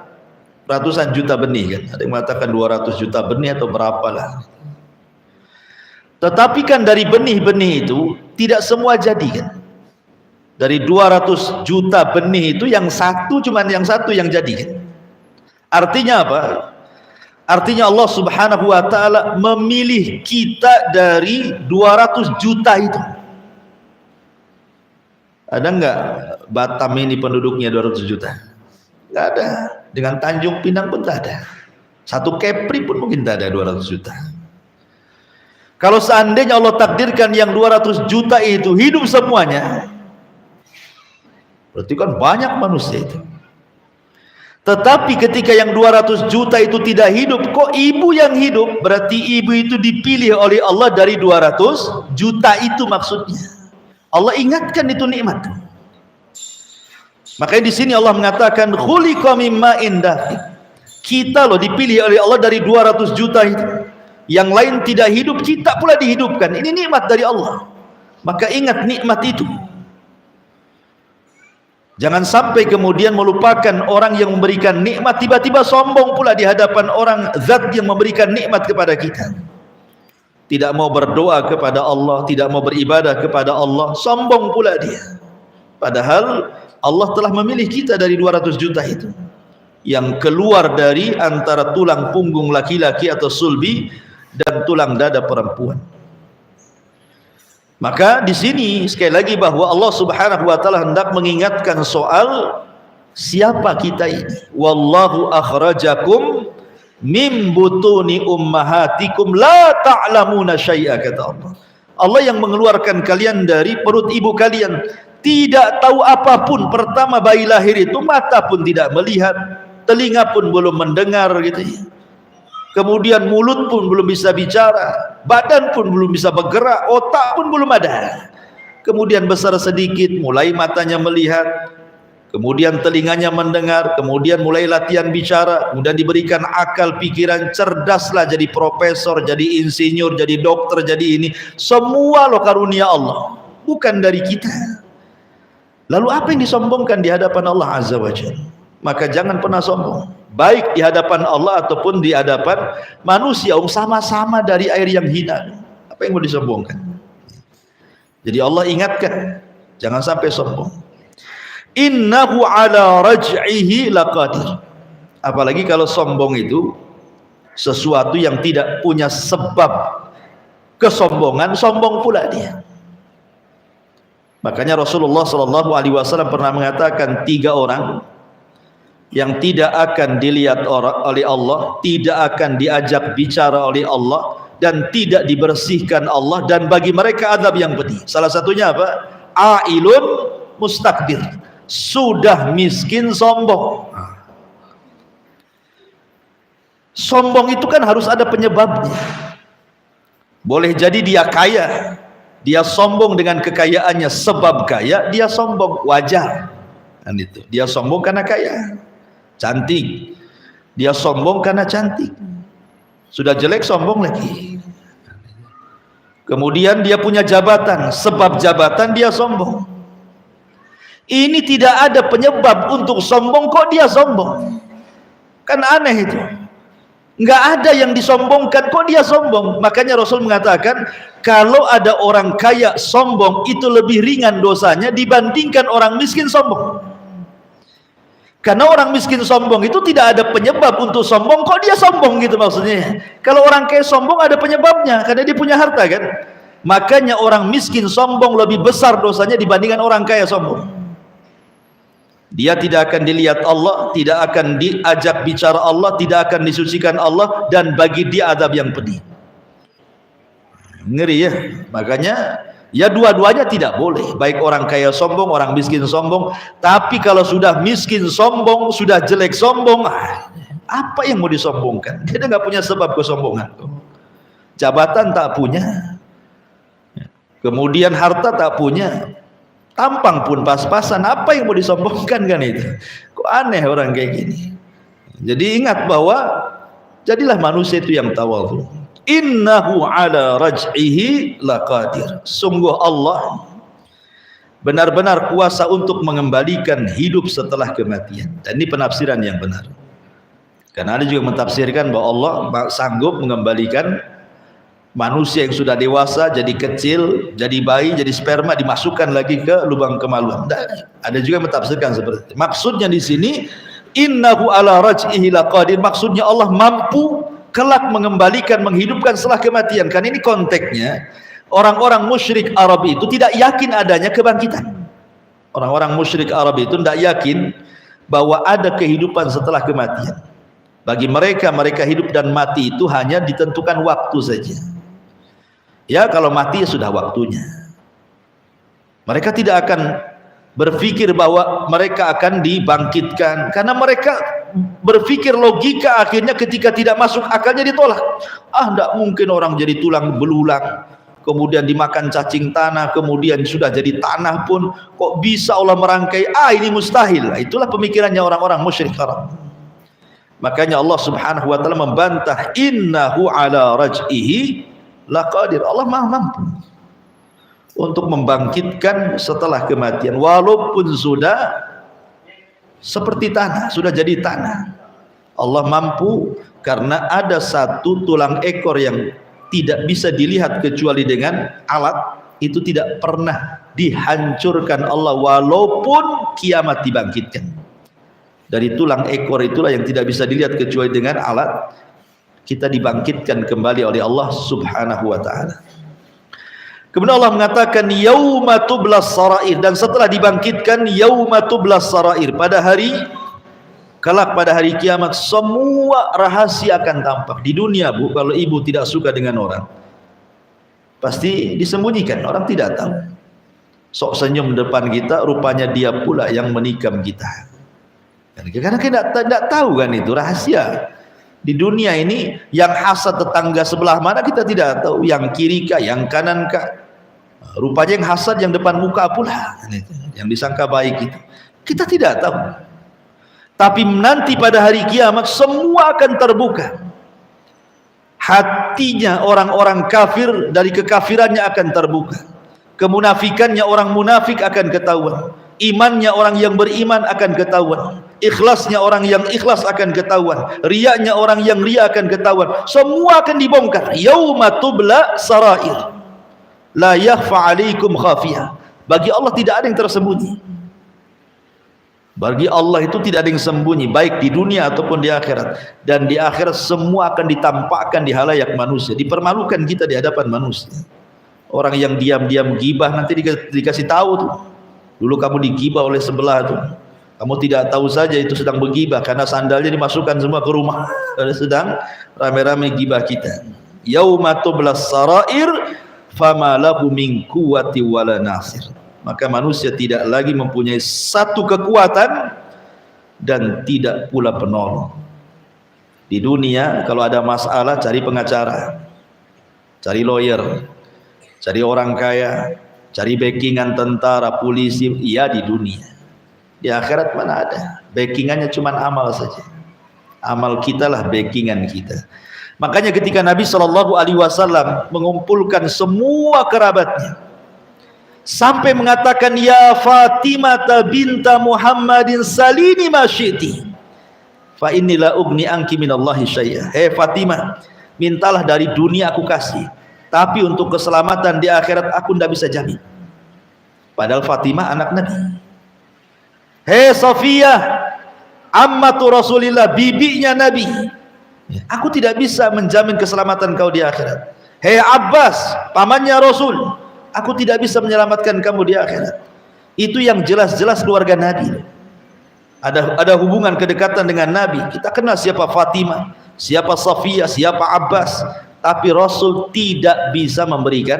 ratusan juta benih kan. Ada yang mengatakan 200 juta benih atau berapalah. Tetapi kan dari benih-benih itu tidak semua jadi kan. Dari 200 juta benih itu yang satu yang jadi kan. Artinya apa? Artinya Allah subhanahu wa ta'ala memilih kita dari 200 juta itu. Ada enggak Batam ini penduduknya 200 juta? Enggak ada. Dengan Tanjung Pinang pun tak ada. Satu Kepri pun mungkin tak ada 200 juta. Kalau seandainya Allah takdirkan yang 200 juta itu hidup semuanya, berarti kan banyak manusia itu. Tetapi ketika yang 200 juta itu tidak hidup, kok ibu yang hidup? Berarti ibu itu dipilih oleh Allah dari 200 juta itu maksudnya. Allah ingatkan itu nikmat. Makanya di sini Allah mengatakan khuliqa mimma indafiq. Kita loh dipilih oleh Allah dari 200 juta itu. Yang lain tidak hidup, kita pula dihidupkan. Ini nikmat dari Allah. Maka ingat nikmat itu. Jangan sampai kemudian melupakan orang yang memberikan nikmat, tiba-tiba sombong pula di hadapan orang zat yang memberikan nikmat kepada kita. Tidak mau berdoa kepada Allah, tidak mau beribadah kepada Allah, sombong pula dia. Padahal Allah telah memilih kita dari 200 juta itu, yang keluar dari antara tulang punggung laki-laki atau sulbi dan tulang dada perempuan. Maka di sini sekali lagi bahwa Allah subhanahu wa ta'ala hendak mengingatkan soal siapa kita ini. Wallahu akhrajakum min butuni ummahatikum la ta'lamuna syai'a, kata Allah. Allah yang mengeluarkan kalian dari perut ibu kalian, tidak tahu apapun. Pertama bayi lahir itu mata pun tidak melihat, telinga pun belum mendengar gitu ya. Kemudian mulut pun belum bisa bicara, badan pun belum bisa bergerak, otak pun belum ada. Kemudian besar sedikit mulai matanya melihat, kemudian telinganya mendengar, kemudian mulai latihan bicara, kemudian diberikan akal pikiran, cerdaslah jadi profesor, jadi insinyur, jadi dokter, jadi ini. Semua loh karunia Allah, bukan dari kita. Lalu apa yang disombongkan di hadapan Allah Azza wa Jalla? Maka jangan pernah sombong, baik di hadapan Allah ataupun di hadapan manusia. Sama-sama dari air yang hina. Apa yang mau disombongkan? Jadi Allah ingatkan, jangan sampai sombong. Innahu ala raj'ihi laqadir. Apalagi kalau sombong itu sesuatu yang tidak punya sebab kesombongan, sombong pula dia. Makanya Rasulullah SAW pernah mengatakan 3 orang yang tidak akan dilihat oleh Allah, tidak akan diajak bicara oleh Allah, dan tidak dibersihkan Allah, dan bagi mereka azab yang pedih. Salah satunya apa? Ailun mustakbir, sudah miskin sombong. Sombong itu kan harus ada penyebabnya. Boleh jadi dia kaya, dia sombong dengan kekayaannya, sebab kaya dia sombong, wajar kan itu. Dia sombong karena kaya. Cantik, dia sombong karena cantik. Sudah jelek sombong lagi. Kemudian dia punya jabatan, sebab jabatan dia sombong. Ini tidak ada penyebab untuk sombong, kok dia sombong? Kan aneh itu. Nggak ada yang disombongkan, kok dia sombong? Makanya Rasul mengatakan, kalau ada orang kaya sombong, itu lebih ringan dosanya dibandingkan orang miskin sombong. Karena orang miskin sombong itu tidak ada penyebab untuk sombong, kok dia sombong gitu maksudnya. Kalau orang kaya sombong ada penyebabnya, karena dia punya harta kan. Makanya orang miskin sombong lebih besar dosanya dibandingkan orang kaya sombong. Dia tidak akan dilihat Allah, tidak akan diajak bicara Allah, tidak akan disucikan Allah, dan bagi dia azab yang pedih. Ngeri ya. Makanya ya dua-duanya tidak boleh, baik orang kaya sombong, orang miskin sombong. Tapi kalau sudah miskin sombong, sudah jelek sombong, apa yang mau disombongkan? Dia nggak punya sebab kesombongan. Jabatan tak punya, kemudian harta tak punya, tampang pun pas-pasan, apa yang mau disombongkan kan itu? Kok aneh orang kayak gini. Jadi ingat bahwa jadilah manusia itu yang tawadhu. Innahu ala raj'ihi laqadir. Sungguh Allah benar-benar kuasa untuk mengembalikan hidup setelah kematian. Dan ini penafsiran yang benar. Karena ada juga mentafsirkan bahwa Allah sanggup mengembalikan manusia yang sudah dewasa jadi kecil, jadi bayi, jadi sperma, dimasukkan lagi ke lubang kemaluan. Ada juga mentafsirkan seperti itu. Maksudnya di sini innahu ala raj'ihi laqadir, maksudnya Allah mampu kelak mengembalikan, menghidupkan setelah kematian. Kan ini konteksnya orang-orang musyrik Arab itu tidak yakin adanya kebangkitan. Orang-orang musyrik Arab itu tidak yakin bahwa ada kehidupan setelah kematian. Bagi mereka, mereka hidup dan mati itu hanya ditentukan waktu saja. Ya, kalau mati ya sudah waktunya. Mereka tidak akan berpikir bahwa mereka akan dibangkitkan, karena mereka berpikir logika akhirnya ketika tidak masuk akalnya ditolak. Tidak mungkin orang jadi tulang belulang, kemudian dimakan cacing tanah, kemudian sudah jadi tanah pun kok bisa Allah merangkai? Ini mustahil. Itulah pemikirannya orang-orang musyrik Arab. Makanya Allah Subhanahu wa taala membantah, innahu ala raj'ihi laqadir. Allah Maha mampu untuk membangkitkan setelah kematian, walaupun sudah seperti tanah, sudah jadi tanah. Allah mampu karena ada satu tulang ekor yang tidak bisa dilihat kecuali dengan alat, itu tidak pernah dihancurkan Allah walaupun kiamat dibangkitkan. Dari tulang ekor itulah yang tidak bisa dilihat kecuali dengan alat, kita dibangkitkan kembali oleh Allah Subhanahu wa taala. Kemudian Allah mengatakan yauma tublas sarair, dan setelah dibangkitkan yauma tublas sarair, pada hari kelak, pada hari kiamat semua rahasia akan tampak. Di dunia Bu, kalau ibu tidak suka dengan orang pasti disembunyikan, orang tidak tahu. Sok senyum depan kita, rupanya dia pula yang menikam kita. Karena kita tidak tahu kan, itu rahasia. Di dunia ini yang hasad tetangga sebelah mana kita tidak tahu, yang kiri kah, yang kanan kah. Rupanya yang hasad yang depan muka pula, yang disangka baik itu kita tidak tahu. Tapi nanti pada hari kiamat semua akan terbuka. Hatinya orang-orang kafir dari kekafirannya akan terbuka, kemunafikannya orang munafik akan ketahuan, imannya orang yang beriman akan ketahuan, ikhlasnya orang yang ikhlas akan ketahuan, riyanya orang yang riya akan ketahuan. Semua akan dibongkar. Yauma tubla sarair la yakhfa 'alaikum khafiyah. Bagi Allah tidak ada yang tersembunyi. Bagi Allah itu tidak ada yang sembunyi, baik di dunia ataupun di akhirat. Dan di akhirat semua akan ditampakkan di halayak manusia, dipermalukan kita di hadapan manusia. Orang yang diam-diam gibah nanti dikasih tahu tuh, dulu kamu digibah oleh sebelah tuh. Kamu tidak tahu saja itu sedang bergibah karena sandalnya dimasukkan semua ke rumah. Sedang rame-rame gibah kita. Yauma tublas sarair fama lahu min quwwati wala nasir. Maka manusia tidak lagi mempunyai satu kekuatan dan tidak pula penolong. Di dunia kalau ada masalah cari pengacara, cari lawyer, cari orang kaya, cari backingan tentara, polisi. Iya di dunia. Di akhirat mana ada? Backingannya cuma amal saja. Amal kita lah backingan kita. Makanya ketika Nabi SAW mengumpulkan semua kerabatnya sampai mengatakan, ya Fatimah binta Muhammadin salini ma syi'ti fa inni la ugni anki minallahi syai'a. Hei Fatimah, mintalah dari dunia aku kasih, tapi untuk keselamatan di akhirat aku tidak bisa jamin. Padahal Fatimah anak Nabi. Hei Safiyah, ammatu Rasulillah, bibinya Nabi, aku tidak bisa menjamin keselamatan kau di akhirat. Hei Abbas, pamannya Rasul, aku tidak bisa menyelamatkan kamu di akhirat. Itu yang jelas-jelas keluarga Nabi. Ada hubungan kedekatan dengan Nabi. Kita kenal siapa Fatimah, siapa Safiyah, siapa Abbas, tapi Rasul tidak bisa memberikan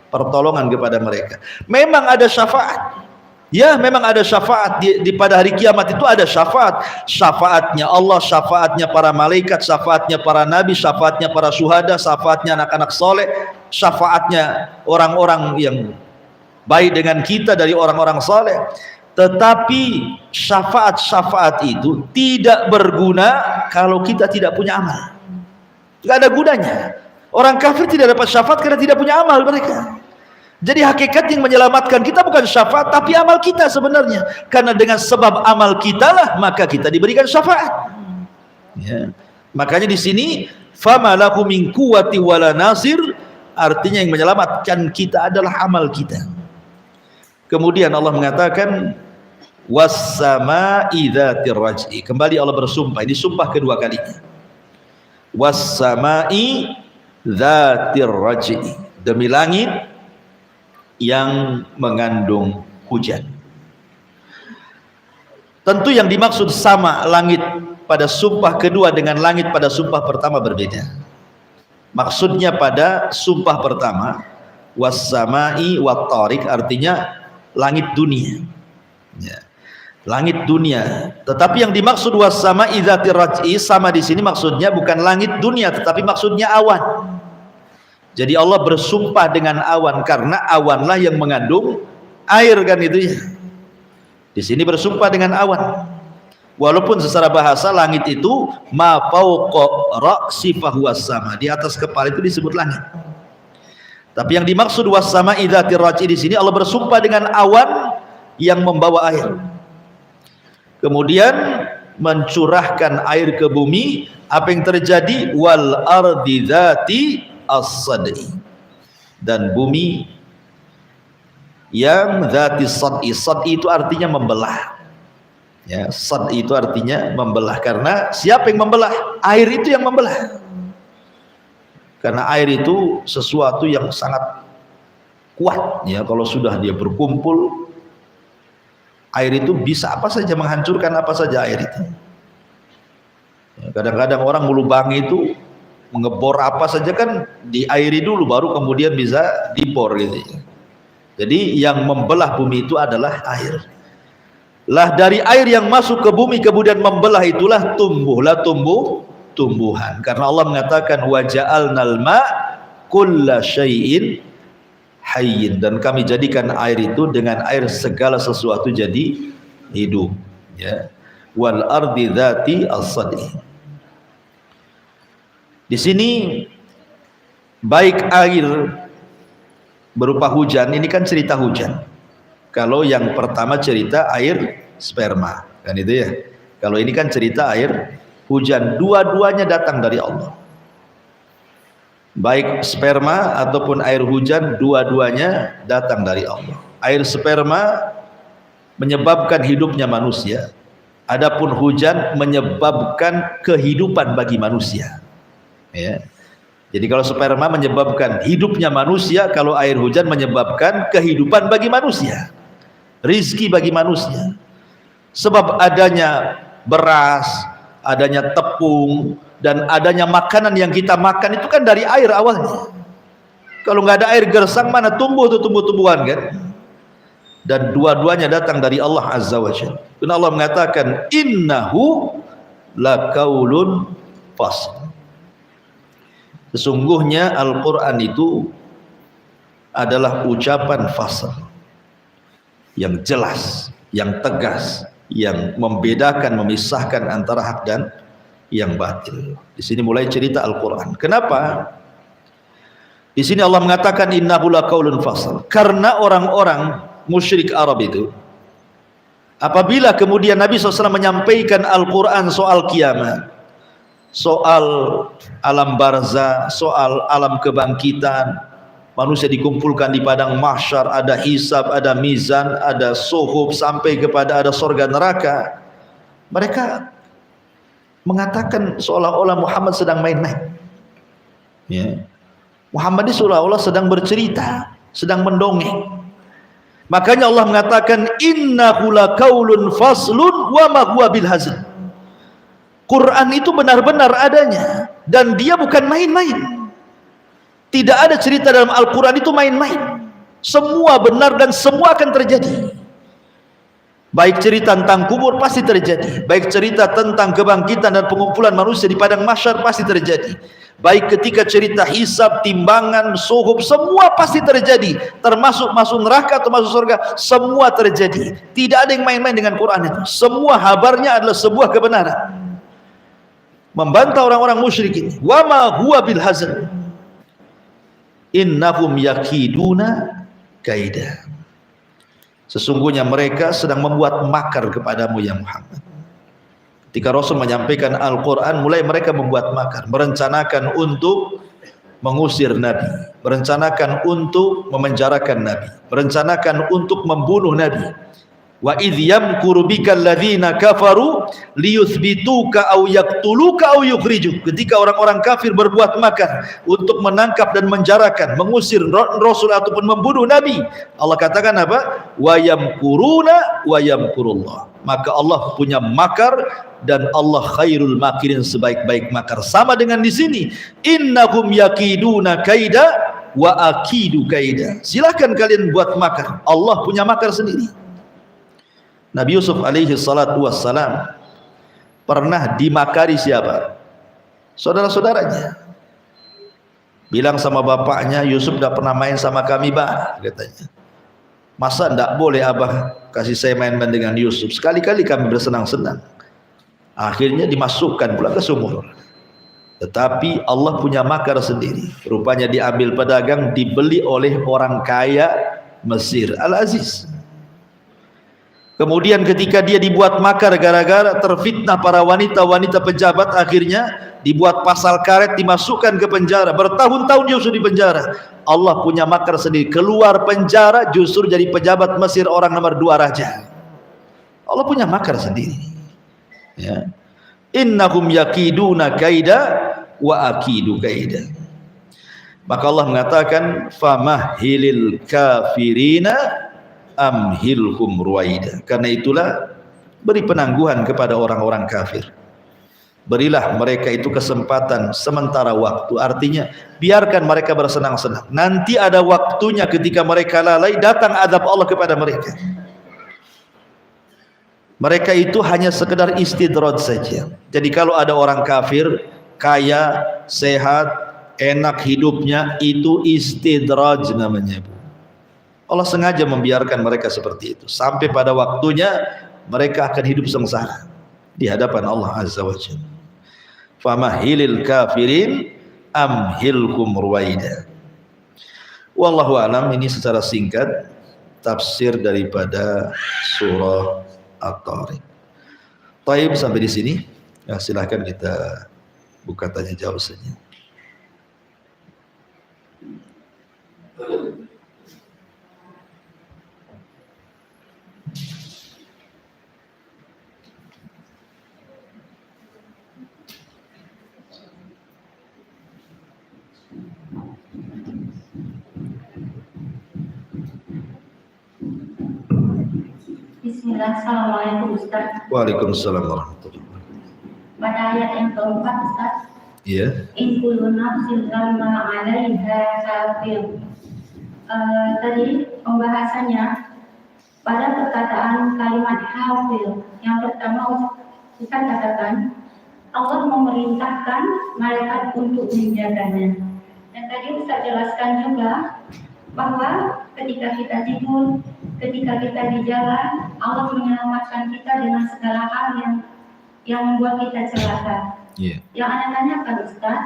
pertolongan kepada mereka. Memang ada syafaat. Ya, memang ada syafaat di pada hari kiamat. Itu ada syafaat. Syafaatnya Allah, syafaatnya para malaikat, syafaatnya para nabi, syafaatnya para syuhada, syafaatnya anak-anak soleh, syafaatnya orang-orang yang baik dengan kita dari orang-orang soleh. Tetapi syafaat-syafaat itu tidak berguna kalau kita tidak punya amal. Tidak ada gunanya. Orang kafir tidak dapat syafaat karena tidak punya amal mereka. Jadi hakikat yang menyelamatkan kita bukan syafaat, tapi amal kita sebenarnya. Karena dengan sebab amal kita lah maka kita diberikan syafaat. Ya. Makanya di sini fama lahu min quwwati wala nasir, artinya yang menyelamatkan kita adalah amal kita. Kemudian Allah mengatakan was-sama'i dzatir raj'i. Kembali Allah bersumpah, ini sumpah kedua kalinya. Was-sama'i dzatir raj'i, demi langit yang mengandung hujan. Tentu yang dimaksud sama langit pada sumpah kedua dengan langit pada sumpah pertama berbeda. Maksudnya pada sumpah pertama was-sama'i wat-tariq, artinya langit dunia. Ya. Langit dunia. Tetapi yang dimaksud was-sama'i dzatir raj'i sama di sini maksudnya bukan langit dunia, tetapi maksudnya awan. Jadi Allah bersumpah dengan awan karena awanlah yang mengandung air kan itu ya. Di sini bersumpah dengan awan. Walaupun secara bahasa langit itu ma fawqa ra'si fahuwas sama, di atas kepala itu disebut langit. Tapi yang dimaksud was-sama'i dzatir raj'i di sini Allah bersumpah dengan awan yang membawa air. Kemudian mencurahkan air ke bumi. Apa yang terjadi? Wal ardi dzati as-sad'i, dan bumi yang dzati sad'i. Sad'i itu artinya membelah. Ya, sad'i itu artinya membelah. Karena siapa yang membelah? Air itu yang membelah. Karena air itu sesuatu yang sangat kuat ya, kalau sudah dia berkumpul, air itu bisa apa saja menghancurkan apa saja air itu. Kadang-kadang orang melubangi itu mengebor apa saja kan diairi dulu baru kemudian bisa dibor gitu ya. Jadi yang membelah bumi itu adalah air. Lah dari air yang masuk ke bumi kemudian membelah itulah tumbuhan. Karena Allah mengatakan wa ja'alnal ma' kulla syai'in hayyin, dan kami jadikan air itu dengan air segala sesuatu jadi hidup ya. Wal ardi dzati as-sad'i. Di sini baik air berupa hujan, ini kan cerita hujan. Kalau yang pertama cerita air sperma, kan itu ya. Kalau ini kan cerita air hujan, dua-duanya datang dari Allah. Baik sperma ataupun air hujan, dua-duanya datang dari Allah. Air sperma menyebabkan hidupnya manusia, adapun hujan menyebabkan kehidupan bagi manusia. Ya. Jadi kalau sperma menyebabkan hidupnya manusia, kalau air hujan menyebabkan kehidupan bagi manusia, rizki bagi manusia. Sebab adanya beras, adanya tepung, dan adanya makanan yang kita makan itu kan dari air awalnya. Kalau nggak ada air gersang, mana tumbuh tuh tumbuh-tumbuhan kan? Dan dua-duanya datang dari Allah Azza wa Jalla. Karena Allah mengatakan innahu laqaulun fasl. Sesungguhnya Al-Quran itu adalah ucapan fasl yang jelas, yang tegas, yang membedakan, memisahkan antara hak dan yang batil. Di sini mulai cerita Al-Quran. Kenapa? Di sini Allah mengatakan innahu laqaulun fasl. Karena orang-orang musyrik Arab itu, apabila kemudian Nabi SAW menyampaikan Al-Quran soal kiamat, soal alam barzah, soal alam kebangkitan, manusia dikumpulkan di padang mahsyar, ada hisab, ada mizan, ada suhub, sampai kepada ada surga neraka, mereka mengatakan seolah-olah Muhammad sedang main-main, ya. Muhammad ini seolah-olah sedang bercerita, sedang mendongeng. Makanya Allah mengatakan innahu laqaulun faslun wa ma huwa bil hazl. Quran itu benar-benar adanya dan dia bukan main-main. Tidak ada cerita dalam Al-Quran itu main-main. Semua benar dan semua akan terjadi. Baik cerita tentang kubur pasti terjadi, baik cerita tentang kebangkitan dan pengumpulan manusia di padang mahsyar pasti terjadi, baik ketika cerita hisab, timbangan, suhub, semua pasti terjadi, termasuk masuk neraka atau masuk surga, semua terjadi. Tidak ada yang main-main dengan Quran itu. Semua habarnya adalah sebuah kebenaran. Membantah orang-orang musyrik ini, wa ma huwa bil hazl innahum yakiduna kaida. Sesungguhnya mereka sedang membuat makar kepadamu ya Muhammad. Ketika Rasul menyampaikan Al-Quran, mulai mereka membuat makar, merencanakan untuk mengusir Nabi, merencanakan untuk memenjarakan Nabi, merencanakan untuk membunuh Nabi. Wa idh yamkuru bikal ladzina kafaru liyuthbituka aw yaqtuluka aw yukhrijuk. Ketika orang-orang kafir berbuat makar untuk menangkap dan menjarakan, mengusir Rasul ataupun membunuh Nabi, Allah katakan apa? Wa yamkuruna wa yamkurullah. Maka Allah punya makar dan Allah khairul makirin, sebaik-baik makar. Sama dengan di sini, innahum yakiduna kaida wa akidu kaida. Silakan kalian buat makar, Allah punya makar sendiri. Nabi Yusuf alaihi salatu wassalam pernah dimakari siapa? Saudara-saudaranya. Bilang sama bapaknya, Yusuf tidak pernah main sama kami, bah, katanya. Masa tidak boleh abah kasih saya main-main dengan Yusuf? Sekali-kali kami bersenang-senang. Akhirnya dimasukkan pula ke sumur. Tetapi Allah punya makar sendiri. Rupanya diambil pedagang, dibeli oleh orang kaya Mesir, Al-Aziz. Kemudian ketika dia dibuat makar gara-gara terfitnah para wanita-wanita pejabat, akhirnya dibuat pasal karet, dimasukkan ke penjara. Bertahun-tahun Yusuf di penjara. Allah punya makar sendiri. Keluar penjara justru jadi pejabat Mesir, orang nomor 2 raja. Allah punya makar sendiri. Ya. Innahum yakiduna kaida wa akidu kaida. Maka Allah mengatakan famahhilil kafirina amhilhum ruwaida. Karena itulah beri penangguhan kepada orang-orang kafir. Berilah mereka itu kesempatan sementara waktu. Artinya biarkan mereka bersenang-senang. Nanti ada waktunya ketika mereka lalai, datang azab Allah kepada mereka. Mereka itu hanya sekedar istidraj saja. Jadi kalau ada orang kafir kaya, sehat, enak hidupnya, itu istidraj namanya. Allah sengaja membiarkan mereka seperti itu sampai pada waktunya mereka akan hidup sengsara di hadapan Allah Azza wa Jalla. Famahilil kafirin amhilkum ruwaida. Wallahu alam. Ini secara singkat tafsir daripada surah At-Tariq. Taib sampai di sini. Ya, silahkan kita buka tanya jawab saja. Bismillah, Assalamualaikum Ustaz. Waalaikumsalam warahmatullahi wabarakatuh. Pada ayat yang keempat Ustaz, Iya. in kullu nafsin lamma 'alaiha hafidh. Tadi pembahasannya pada perkataan kalimat hafidh. Yang pertama Ustaz katakan Allah memerintahkan malaikat untuk menjaganya. Dan tadi Ustaz jelaskan juga bahwa ketika kita tidur, ketika kita di jalan, Allah menyelamatkan kita dengan segala hal yang membuat kita celaka. Iya. Yang Anda tanyakan Ustaz,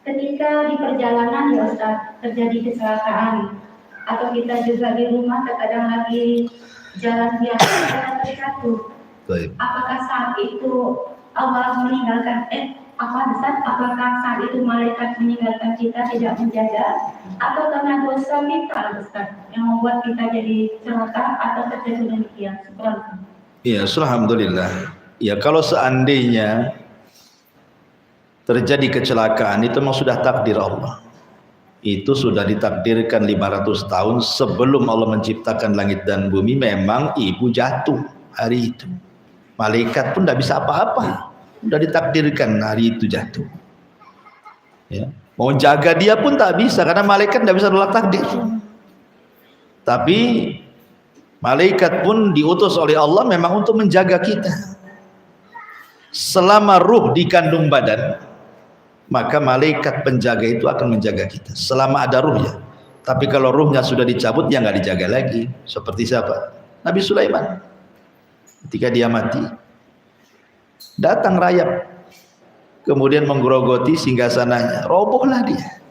ketika di perjalanan ya Ustaz terjadi kecelakaan, atau kita juga di rumah terkadang lagi jalan biasa kita terjatuh, Baik. apakah saat itu Allah meninggalkan apakah saat itu malaikat meninggalkan kita tidak menjaga, atau karena dosa kita Ustaz yang membuat kita jadi celaka atau terjadi demikian? Iya, alhamdulillah. Ya, kalau seandainya terjadi kecelakaan itu memang sudah takdir Allah. Itu sudah ditakdirkan 500 tahun sebelum Allah menciptakan langit dan bumi. Memang ibu jatuh hari itu. Malaikat pun tidak bisa apa-apa. Sudah ditakdirkan hari itu jatuh. Ya. Mau jaga dia pun tak bisa karena malaikat tidak bisa nolak takdir. Tapi malaikat pun diutus oleh Allah memang untuk menjaga kita. Selama ruh di kandung badan, maka malaikat penjaga itu akan menjaga kita selama ada ruhnya. Tapi kalau ruhnya sudah dicabut, ya nggak dijaga lagi. Seperti siapa? Nabi Sulaiman. Ketika dia mati, datang rayap, kemudian menggerogoti singgasananya, robohlah dia.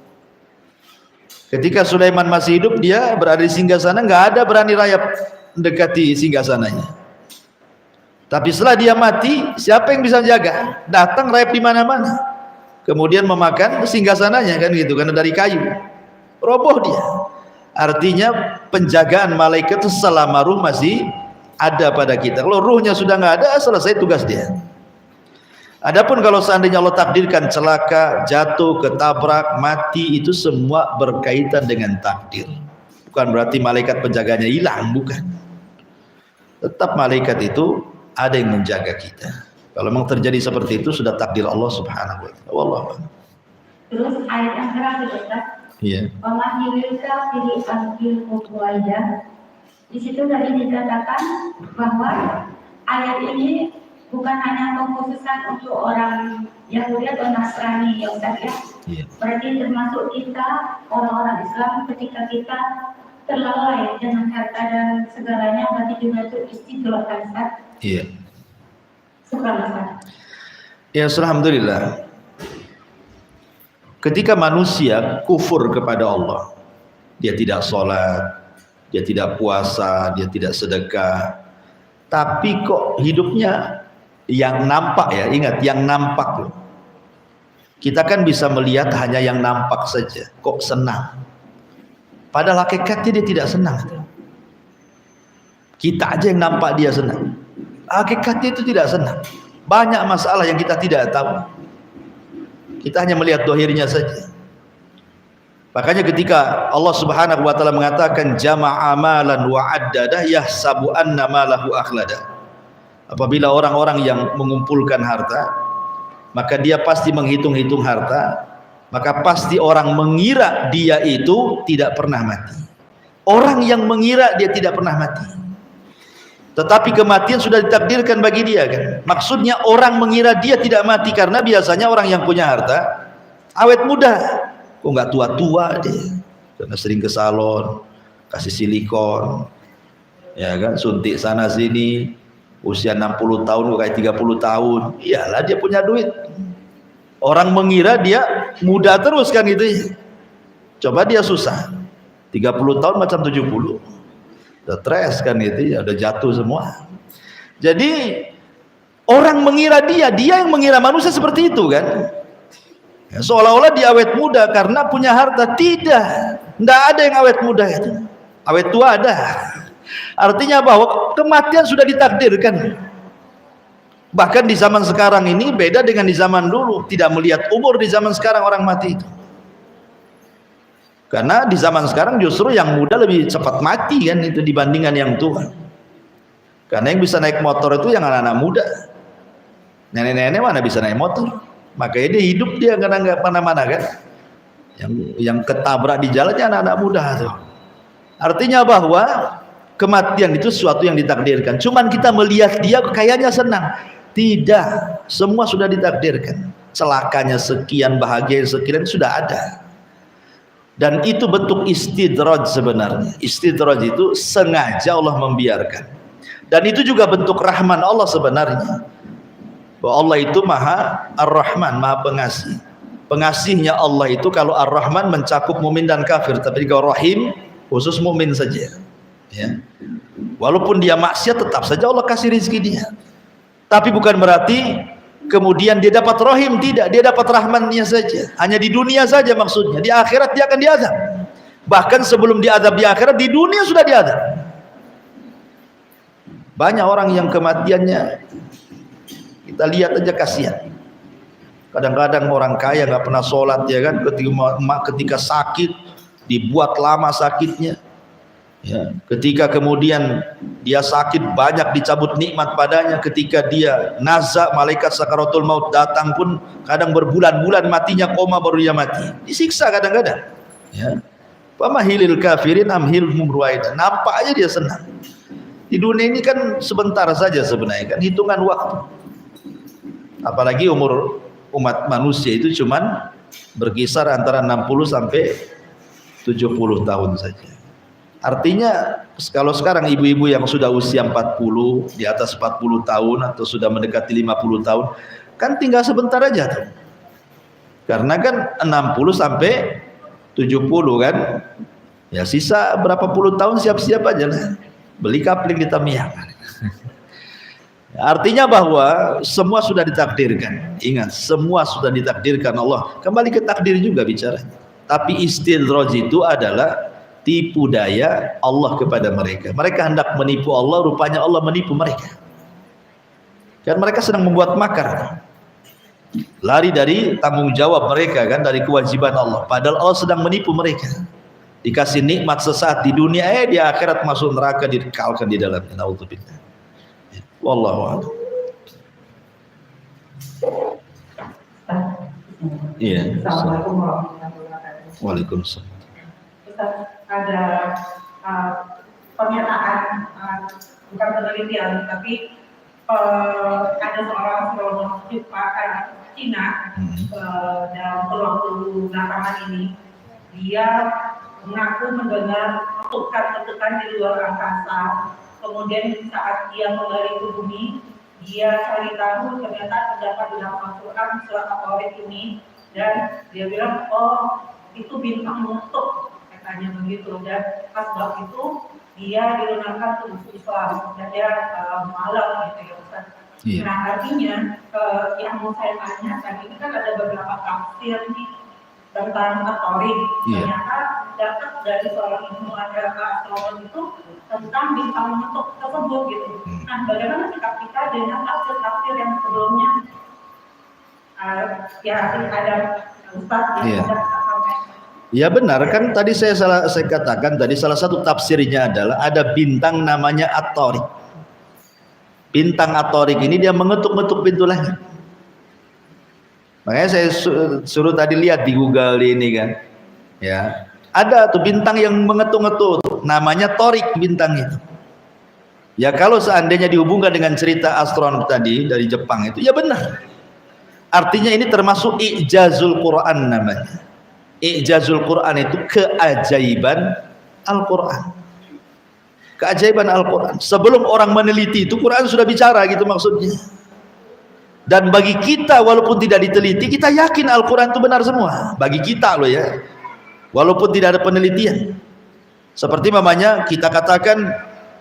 Ketika Sulaiman masih hidup, dia berada di singgasana, nggak ada berani rayap mendekati singgasananya. Tapi setelah dia mati, siapa yang bisa jaga? Datang rayap di mana-mana, kemudian memakan singgasananya, kan gitu, karena dari kayu, roboh dia. Artinya penjagaan malaikat itu selama ruh masih ada pada kita. Kalau ruhnya sudah nggak ada, selesai tugas dia. Adapun kalau seandainya Allah takdirkan celaka, jatuh, ketabrak, mati, itu semua berkaitan dengan takdir. Bukan berarti malaikat penjaganya hilang, bukan. Tetap malaikat itu ada yang menjaga kita. Kalau memang terjadi seperti itu, sudah takdir Allah Subhanahu wa taala. Wallahu a'lam. Terus ayat yang terakhir Ustaz. Iya. Wa mahilka fil arqil qawaidah. Di situ tadi dikatakan bahwa ayat ini bukan hanya pengkhususan untuk orang Yahudi atau Nasrani ya Ustaz ya. Iya. Berarti termasuk kita orang-orang Islam ketika kita terlalai dengan harta dan segalanya, berarti juga itu istighfar kan Ustaz. Iya. Subhanallah. Ya, alhamdulillah. Ketika manusia kufur kepada Allah, dia tidak sholat, dia tidak puasa, dia tidak sedekah, tapi kok hidupnya yang nampak ya, ingat yang nampak loh. Kita kan bisa melihat hanya yang nampak saja, kok senang. Padahal hakikatnya dia tidak senang. Kita aja yang nampak dia senang. Hakikatnya itu tidak senang. Banyak masalah yang kita tidak tahu. Kita hanya melihat dohirnya saja. Makanya ketika Allah Subhanahu wa taala mengatakan jama'a amalan wa addada yahsabu anna malahu akhlada. Apabila orang-orang yang mengumpulkan harta, maka dia pasti menghitung-hitung harta, maka pasti orang mengira dia itu tidak pernah mati. Orang yang mengira dia tidak pernah mati. Tetapi kematian sudah ditakdirkan bagi dia kan. Maksudnya orang mengira dia tidak mati karena biasanya orang yang punya harta awet muda. Kok nggak tua-tua dia? Karena sering ke salon, kasih silikon, ya kan, suntik sana sini, usia 60 tahun kok kayak 30 tahun. Iyalah dia punya duit. Orang mengira dia muda terus kan gitu. Coba dia susah. 30 tahun macam 70. Udah stres kan gitu ya, udah jatuh semua. Jadi orang mengira dia yang mengira manusia seperti itu kan. Ya, seolah-olah dia awet muda karena punya harta. Tidak ada yang awet muda itu. Awet tua ada. Artinya bahwa kematian sudah ditakdirkan. Bahkan di zaman sekarang ini beda dengan di zaman dulu. Tidak melihat umur di zaman sekarang orang mati itu. Karena di zaman sekarang justru yang muda lebih cepat mati kan itu dibandingkan yang tua. Karena yang bisa naik motor itu yang anak-anak muda. Nenek-nenek mana bisa naik motor? Makanya dia hidup dia karena nggak mana-mana kan. Yang ketabrak di jalannya anak-anak muda tuh. Artinya bahwa kematian itu sesuatu yang ditakdirkan. Cuman kita melihat dia kayaknya senang. Tidak, semua sudah ditakdirkan. Celakanya sekian, bahagia sekian sudah ada. Dan itu bentuk istidraj sebenarnya. Istidraj itu sengaja Allah membiarkan. Dan itu juga bentuk rahman Allah sebenarnya. Bahwa Allah itu Maha Ar-Rahman, Maha Pengasih. Pengasihnya Allah itu kalau Ar-Rahman mencakup mukmin dan kafir, tapi kalau Rahim khusus mukmin saja. Ya. Walaupun dia maksiat tetap saja Allah kasih rezeki dia. Tapi bukan berarti kemudian dia dapat Rahim, tidak, dia dapat rahmannya saja. Hanya di dunia saja maksudnya. Di akhirat dia akan diazab. Bahkan sebelum diazab di akhirat, di dunia sudah diazab. Banyak orang yang kematiannya kita lihat aja kasihan. Kadang-kadang orang kaya nggak pernah sholat ya kan, ketika sakit dibuat lama sakitnya. Ya, ketika kemudian dia sakit banyak dicabut nikmat padanya, ketika dia nazak malaikat sakaratul maut datang pun kadang berbulan-bulan matinya, koma baru dia mati, disiksa kadang-kadang. Ya, pamahilil kafirin amhilhum ruwaida, nampak aja dia senang. Di dunia ini kan sebentar saja sebenarnya kan, hitungan waktu. Apalagi umur umat manusia itu cuman berkisar antara 60 sampai 70 tahun saja. Artinya kalau sekarang ibu-ibu yang sudah usia 40, di atas 40 tahun atau sudah mendekati 50 tahun, kan tinggal sebentar aja tuh. Karena kan 60 sampai 70 kan, ya sisa berapa puluh tahun siap-siap aja lah. Beli kapling di Tamiang. Artinya bahwa semua sudah ditakdirkan. Ingat, semua sudah ditakdirkan Allah. Kembali ke takdir juga bicara. Tapi istidraj itu adalah tipu daya Allah kepada mereka. Mereka hendak menipu Allah, rupanya Allah menipu mereka. Dan mereka sedang membuat makar. Lari dari tanggung jawab mereka kan, dari kewajiban Allah. Padahal Allah sedang menipu mereka. Dikasih nikmat sesaat di dunia, di akhirat masuk neraka, dikekalkan di dalamnya. Naudzubillah. Wallahu a'lam. Iya. Assalamualaikum warahmatullahi wabarakatuh. Waalaikumsalam. Ustaz, ada pernyataan, bukan penelitian, tapi ada seorang astronom Cina dalam waktu belakangan ini, dia mengaku mendengar letupan di luar angkasa. Kemudian saat dia kembali ke bumi, dia cari tahu ternyata terdapat di dalam Al-Quran surat At-Tariq ini, dan dia bilang, oh itu bintang meletup, katanya begitu. Dan pas waktu itu dia dilunakkan ke musuh Islam dan dia malam gitu ya Ustaz. Iya. Nah artinya yang mau saya tanyakan ini kan ada beberapa tafsir nih tentang At-Tariq. Iya. Ternyata dapat dari seorang ilmu astronom itu tentang bintang meletup tersebut gitu. Nah, bagaimana sikap kita dengan tafsir-tafsir yang sebelumnya? Ya, ada Ustaz yang sudah sampaikan. Ya benar kan, tadi saya katakan tadi salah satu tafsirnya adalah ada bintang namanya At-Tariq. Bintang At-Tariq ini dia mengetuk-ngetuk pintu langit. Makanya saya suruh tadi lihat di Google ini kan. Ya. Ada tuh bintang yang mengetuk-ngetuk, namanya Tariq bintang itu. Ya kalau seandainya dihubungkan dengan cerita astronom tadi dari Jepang itu, ya benar. Artinya ini termasuk i'jazul Quran namanya. I'jazul Quran itu keajaiban Al-Quran. Keajaiban Al-Quran. Sebelum orang meneliti itu Quran sudah bicara gitu maksudnya. Dan bagi kita walaupun tidak diteliti, kita yakin Al-Quran itu benar semua. Bagi kita loh ya. Walaupun tidak ada penelitian. Seperti mamanya kita katakan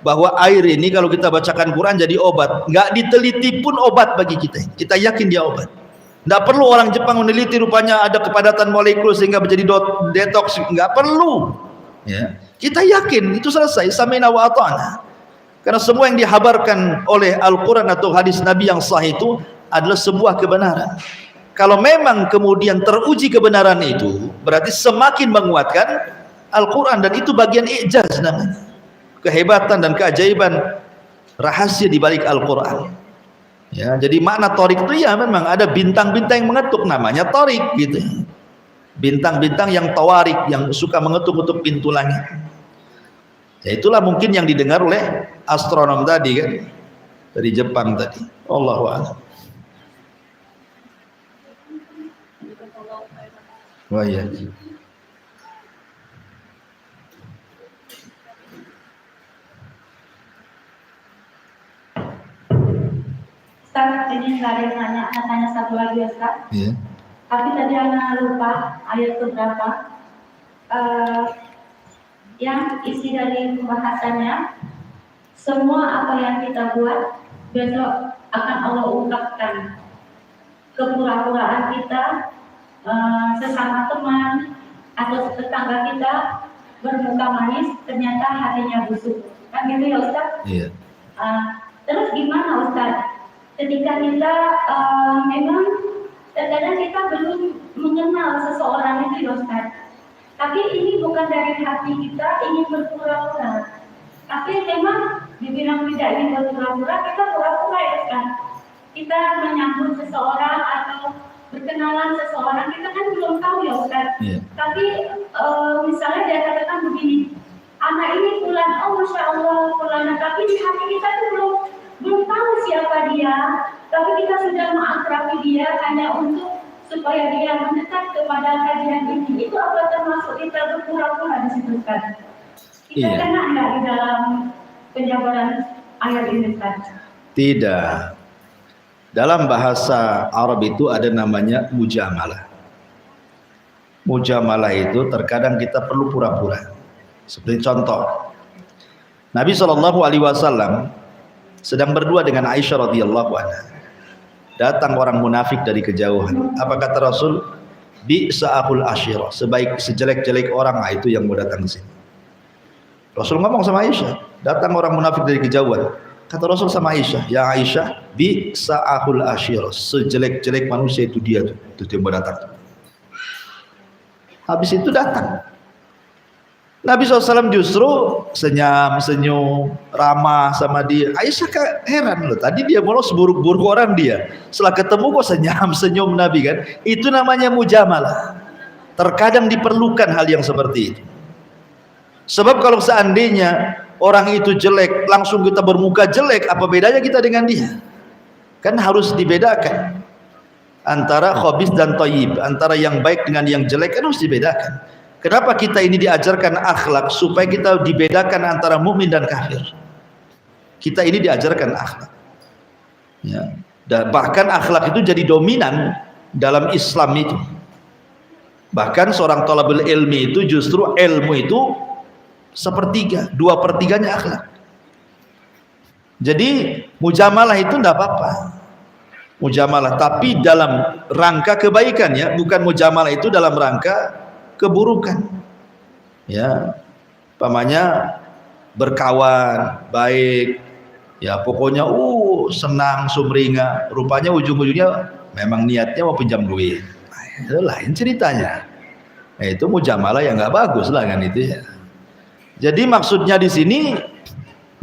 bahwa air ini kalau kita bacakan Quran jadi obat. Nggak diteliti pun obat bagi kita. Kita yakin dia obat. Nggak perlu orang Jepang meneliti rupanya ada kepadatan molekul sehingga menjadi detox. Nggak perlu. Ya. Kita yakin itu selesai. Sami'na wa ata'na. Karena semua yang dihabarkan oleh Al-Quran atau hadis Nabi yang sahih itu adalah sebuah kebenaran. Kalau memang kemudian teruji kebenaran itu, berarti semakin menguatkan Al-Quran, dan itu bagian i'jaz namanya. Kehebatan dan keajaiban rahasia di balik Al-Quran. Ya, jadi makna torik itu ya memang ada bintang-bintang yang mengetuk, namanya torik gitu. Bintang-bintang yang tawarik, yang suka mengetuk-ketuk pintu langit. Ya itulah mungkin yang didengar oleh astronom tadi kan, dari Jepang tadi. Allahu a'lam. Wah ya. Ustaz, ini nggak ada yang nanya, anak tanya satu lagi Ustaz. Iya. Tapi tadi anak lupa ayat keberapa. Yang isi dari pembahasannya, semua apa yang kita buat besok akan Allah ungkapkan. Kepura-puraan kita, sesama teman atau tetangga kita bermuka manis, ternyata hatinya busuk. Kan gitu ya Ustaz? Iya. Terus gimana Ustaz? Ketika kita memang terkadang kita belum mengenal seseorang itu ya Ustaz. Tapi ini bukan dari hati kita ingin berpura-pura. Tapi memang dibilang tidak ingin berpura-pura, kita pura-pura ya Ustaz. Kita menyambut seseorang atau berkenalan seseorang, kita kan belum tahu ya Ustaz. Yeah. Tapi misalnya dia katakan begini, anak ini fulan, oh Masya Allah fulan, tapi di hati kita tuh belum tahu siapa dia, tapi kita sudah mengakrabi dia hanya untuk supaya dia mendekat kepada kajian ini. Itu apa termasuk kita berpura-pura di situ Ustaz? Kita kena enggak di dalam penjabaran ayat ini Ustaz? Tidak. Dalam bahasa Arab itu ada namanya mujamalah. Mujamalah itu terkadang kita perlu pura-pura. Seperti contoh, Nabi SAW sedang berdua dengan Aisyah radhiyallahu anha. Datang orang munafik dari kejauhan. Apa kata Rasul? Bi'sa akhul ashirah. Sejelek-jelek orang, itu yang mau datang ke sini. Rasul ngomong sama Aisyah. Datang orang munafik dari kejauhan. Kata Rasul sama Aisyah, ya Aisyah, bi'sa akhul ashirah. Sejelek-jelek manusia itu dia tuh. Itu yang mau datang. Habis itu datang. Nabi SAW justru senyum, ramah sama dia. Aisyah heran loh, tadi dia bolos buruk-buruk orang dia. Setelah ketemu kok senyum Nabi kan. Itu namanya mujamalah. Terkadang diperlukan hal yang seperti itu. Sebab kalau seandainya orang itu jelek, langsung kita bermuka jelek, apa bedanya kita dengan dia? Kan harus dibedakan. Antara khabith dan thayyib, antara yang baik dengan yang jelek kan harus dibedakan. Kenapa kita ini diajarkan akhlak? Supaya kita dibedakan antara mukmin dan kafir. Kita ini diajarkan akhlak. Ya. Dan bahkan akhlak itu jadi dominan dalam Islam itu. Bahkan seorang thalabul ilmi itu justru ilmu itu sepertiga, 2/3-nya akhlak. Jadi mujamalah itu tidak apa-apa. Mujamalah, tapi dalam rangka kebaikan ya, bukan mujamalah itu dalam rangka keburukan. Ya, pamannya berkawan baik, ya pokoknya senang sumringah, rupanya ujung-ujungnya memang niatnya mau pinjam duit. Itu lain ceritanya. Itu mujamalah yang nggak bagus lah kan itu ya. Jadi maksudnya di sini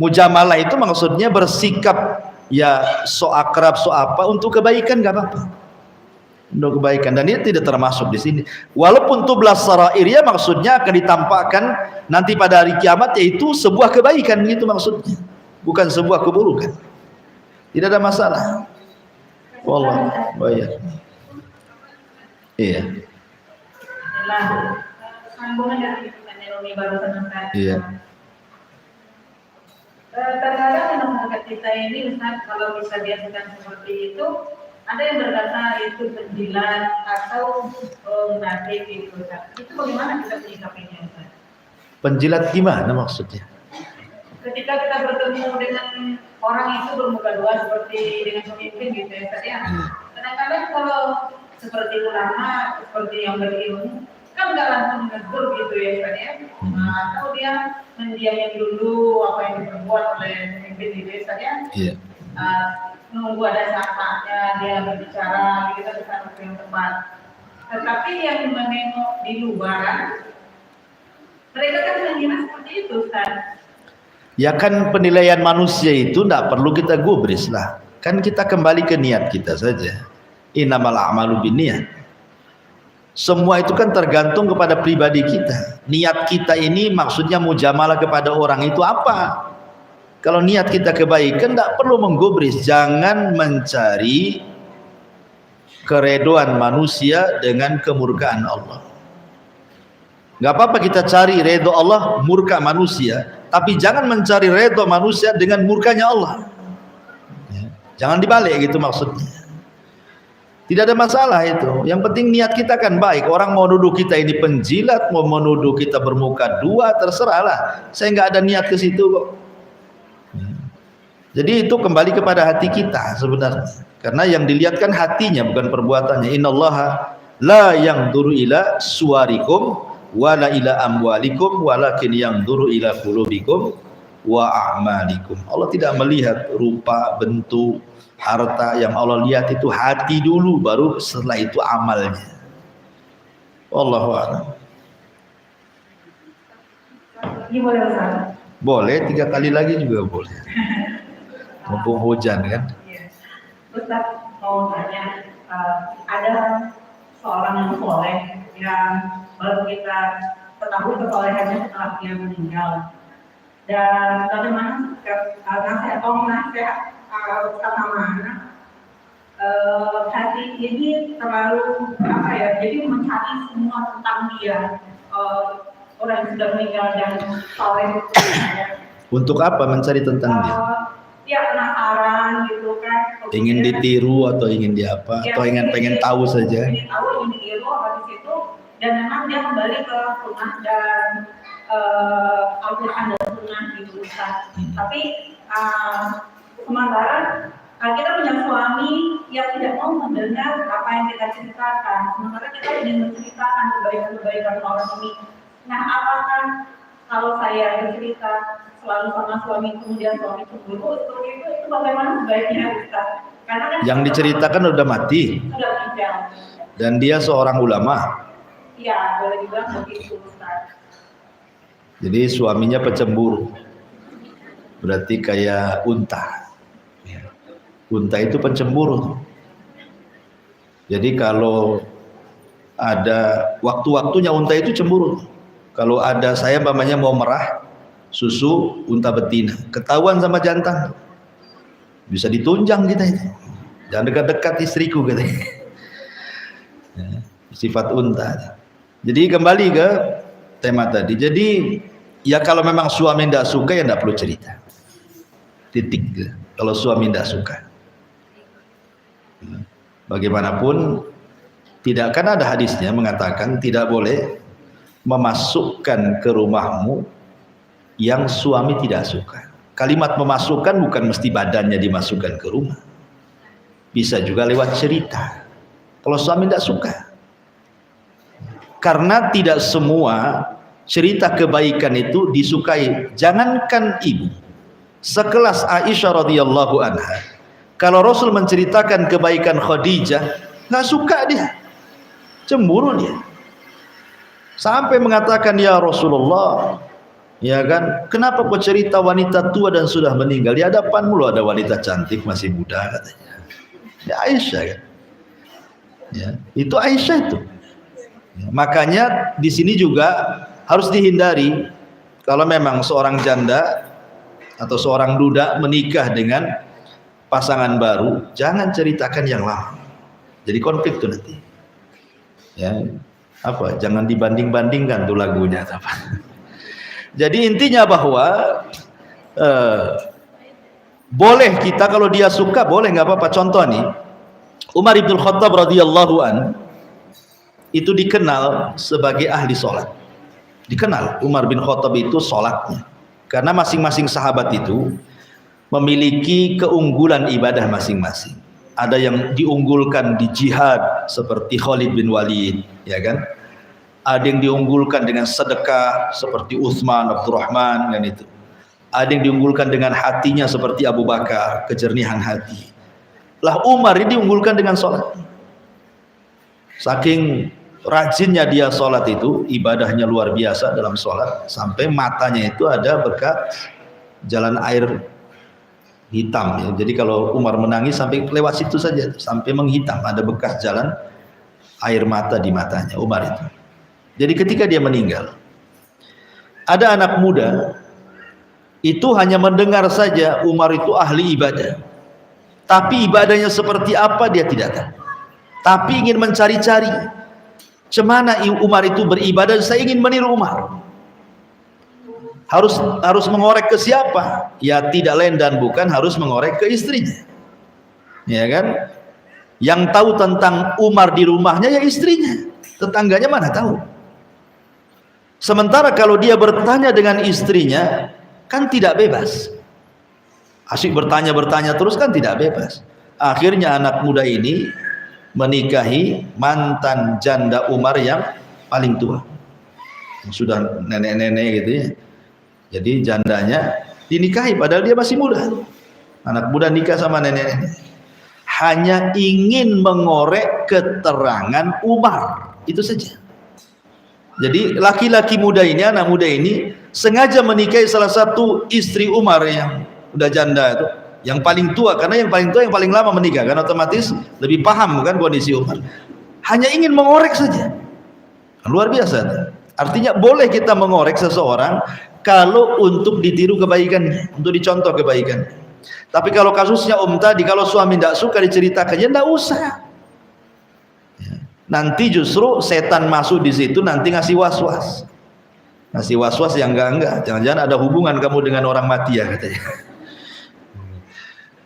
mujamalah itu maksudnya bersikap ya so akrab so apa untuk kebaikan, nggak apa-apa. Untuk kebaikan, dan ini tidak termasuk di sini. Walaupun tublas sarair ya maksudnya akan ditampakkan nanti pada hari kiamat, yaitu sebuah kebaikan gitu maksudnya, bukan sebuah keburukan. Tidak ada masalah. Wallah, baik. Iya. Nah, sambungan dari pertanyaan Romi barusan Ustaz. Iya. Terkadang di masyarakat kita ini Ustaz, kalau bisa diajarkan seperti itu, ada yang berkata itu penjilat atau munafik gitu Ustaz. Itu bagaimana kita menyikapinya Ustaz? Penjilat gimana maksudnya? Ketika kita bertemu dengan orang itu bermuka dua seperti dengan pemimpin gitu ya Ustaz ya. Kadang-kadang kalau seperti ulama, seperti yang berilmu, kan nggak langsung menegur gitu ya Ustaz ya. Atau dia mendiamkan dulu apa yang diperbuat oleh pemimpin gitu ya Ustaz ya. Iya. Menunggu ada saatnya dia berbicara, kita bisa waktu yang tepat. Tetapi yang menengok di luaran, mereka kan mengira seperti itu Ustaz. Ya kan penilaian manusia itu tidak perlu kita gubris lah. Kan kita kembali ke niat kita saja. Innamal a'malu binniyat. Semua itu kan tergantung kepada pribadi kita. Niat kita ini maksudnya mujamalah kepada orang itu apa? Kalau niat kita kebaikan tidak perlu menggubris. Jangan mencari keredoan manusia dengan kemurkaan Allah. Gak apa-apa kita cari redho Allah, murka manusia, tapi jangan mencari redho manusia dengan murkanya Allah. Jangan dibalik gitu maksudnya. Tidak ada masalah itu. Yang penting niat kita kan baik. Orang mau nuduh kita ini penjilat, mau menuduh kita bermuka dua, terserahlah. Saya nggak ada niat ke situ kok. Jadi itu kembali kepada hati kita sebenarnya. Karena yang dilihat kan hatinya, bukan perbuatannya. Innallaha la yanzuru ila suwarikum wala ila amwalikum walakin yanzuru ila qulubikum wa a'malikum. Allah tidak melihat rupa, bentuk, harta. Yang Allah lihat itu hati dulu, baru setelah itu amalnya. Wallahu a'lam. Ini boleh Ustaz? Boleh, 3 kali lagi juga boleh. Mumpung hujan kan. Iya. Ustaz mau tanya, ada seorang yang soleh yang baru kita ketahui kesolehannya setelah dia meninggal. Dan bagaimana nasihat atau nasihat sama hati ini terlalu apa ya? Jadi mencari semua tentang dia, orang yang sudah meninggal dan soleh. Untuk apa mencari tentang dia? Ya penasaran gitu kan. Ingin ditiru atau ingin diapa? Ya, Atau pengen tahu saja? Ingin tahu, ingin ditiru habis itu. Dan memang dia kembali ke sunnah dan Al-Quran dan sunnah gitu Ustaz. Tapi sementara kita punya suami yang tidak mau mendengar apa yang kita ceritakan. Sementara kita ingin menceritakan kebaikan-kebaikan orang ini. Nah, apakah kalau saya bercerita selalu sama suami kemudian suami cemburu itu bagaimana sebaiknya Ustaz? Karena kan Yang diceritakan udah mati sudah meninggal. dan dia seorang ulama. Iya, boleh dibilang begitu Ustaz. Jadi suaminya pecemburu. Berarti kayak unta. Unta itu pencemburu. Jadi kalau ada waktu-waktunya unta itu cemburu. Kalau ada saya mamanya mau merah susu unta betina, ketahuan sama jantan, bisa ditunjang kita itu. Jangan dekat-dekat istriku katanya. Sifat unta. Jadi kembali ke tema tadi. Jadi ya kalau memang suami tidak suka ya tidak perlu cerita. Titik. Kalau suami tidak suka. Bagaimanapun tidak, kan ada hadisnya mengatakan tidak boleh memasukkan ke rumahmu yang suami tidak suka. Kalimat memasukkan bukan mesti badannya dimasukkan ke rumah. Bisa juga lewat cerita. Kalau suami tidak suka. Karena tidak semua cerita kebaikan itu disukai. Jangankan ibu, sekelas Aisyah radhiyallahu anha, kalau Rasul menceritakan kebaikan Khadijah, nggak suka dia, cemburu dia, sampai mengatakan ya Rasulullah, ya kan, kenapa kau cerita wanita tua dan sudah meninggal? Di hadapanmu loh ada wanita cantik masih muda katanya. Ya Aisyah kan, ya itu Aisyah itu. Makanya di sini juga harus dihindari kalau memang seorang janda atau seorang duda menikah dengan pasangan baru, jangan ceritakan yang lama. Jadi konflik tuh nanti. Ya, apa? Jangan dibanding-bandingkan tuh lagunya apa. Jadi intinya bahwa boleh kita kalau dia suka boleh nggak apa-apa. Contoh nih, Umar bin Khattab radhiyallahu an itu dikenal sebagai ahli sholat. Dikenal Umar bin Khattab itu sholatnya, karena masing-masing sahabat itu memiliki keunggulan ibadah masing-masing. Ada yang diunggulkan di jihad seperti Khalid bin Walid, ya kan? Ada yang diunggulkan dengan sedekah seperti Utsman, Abdurrahman, dan itu. Ada yang diunggulkan dengan hatinya seperti Abu Bakar, kejernihan hati. Lah Umar ini diunggulkan dengan sholat. Saking rajinnya dia sholat itu, ibadahnya luar biasa dalam sholat, sampai matanya itu ada bekas jalan air hitam ya. Jadi kalau Umar menangis sampai lewat situ saja, sampai menghitam, ada bekas jalan air mata di matanya Umar itu. Jadi ketika dia meninggal, ada anak muda itu hanya mendengar saja Umar itu ahli ibadah, tapi ibadahnya seperti apa dia tidak tahu. Tapi ingin mencari-cari cemana Umar itu beribadah. Saya ingin meniru Umar. Harus mengorek ke siapa? Ya tidak lain dan bukan harus mengorek ke istrinya. Ya kan? Yang tahu tentang Umar di rumahnya ya istrinya. Tetangganya mana tahu. Sementara kalau dia bertanya dengan istrinya kan tidak bebas. Asyik bertanya terus kan tidak bebas. Akhirnya anak muda ini menikahi mantan janda Umar yang paling tua. Yang sudah nenek-nenek gitu ya. Jadi jandanya dinikahi padahal dia masih muda. Anak muda nikah sama nenek-nenek. Hanya ingin mengorek keterangan Umar, itu saja. Jadi laki-laki muda ini, anak muda ini sengaja menikahi salah satu istri Umar yang udah janda itu, yang paling tua, karena yang paling tua yang paling lama menikah, kan otomatis lebih paham kan kondisi Umar. Hanya ingin mengorek saja. Luar biasa. Artinya boleh kita mengorek seseorang kalau untuk ditiru kebaikannya, untuk dicontoh kebaikan. Tapi kalau kasusnya tadi, kalau suami tidak suka diceritakannya, tidak usah. Nanti justru setan masuk di situ, nanti ngasih was-was. Ngasih was-was yang enggak. Jangan-jangan ada hubungan kamu dengan orang mati ya katanya.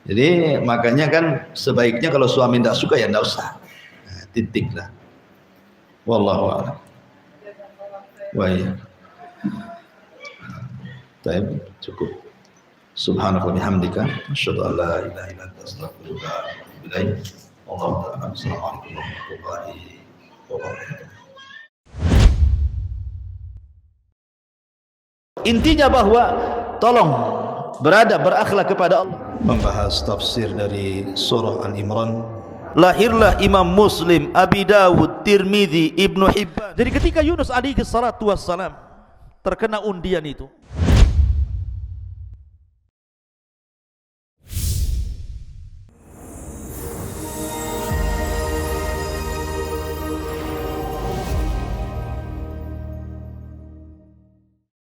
Jadi makanya kan sebaiknya kalau suami tidak suka ya tidak usah. Nah, titik lah. Wallahu a'lam. Wah. Baik, cukup. Subhanaka wa bihamdika asyhadu an la ilaha illa anta astaghfiruka wa atubu ilaik. Wallahu ta'ala. Assalamualaikum warahmatullahi wabarakatuh. Intinya bahwa tolong berakhlak kepada Allah. Membahas tafsir dari surah Al-Imran. Lahirlah Imam Muslim, Abi Dawud, Tirmidzi, Ibnu Hibban. Jadi ketika Yunus alaihi salatu wassalam terkena undian itu,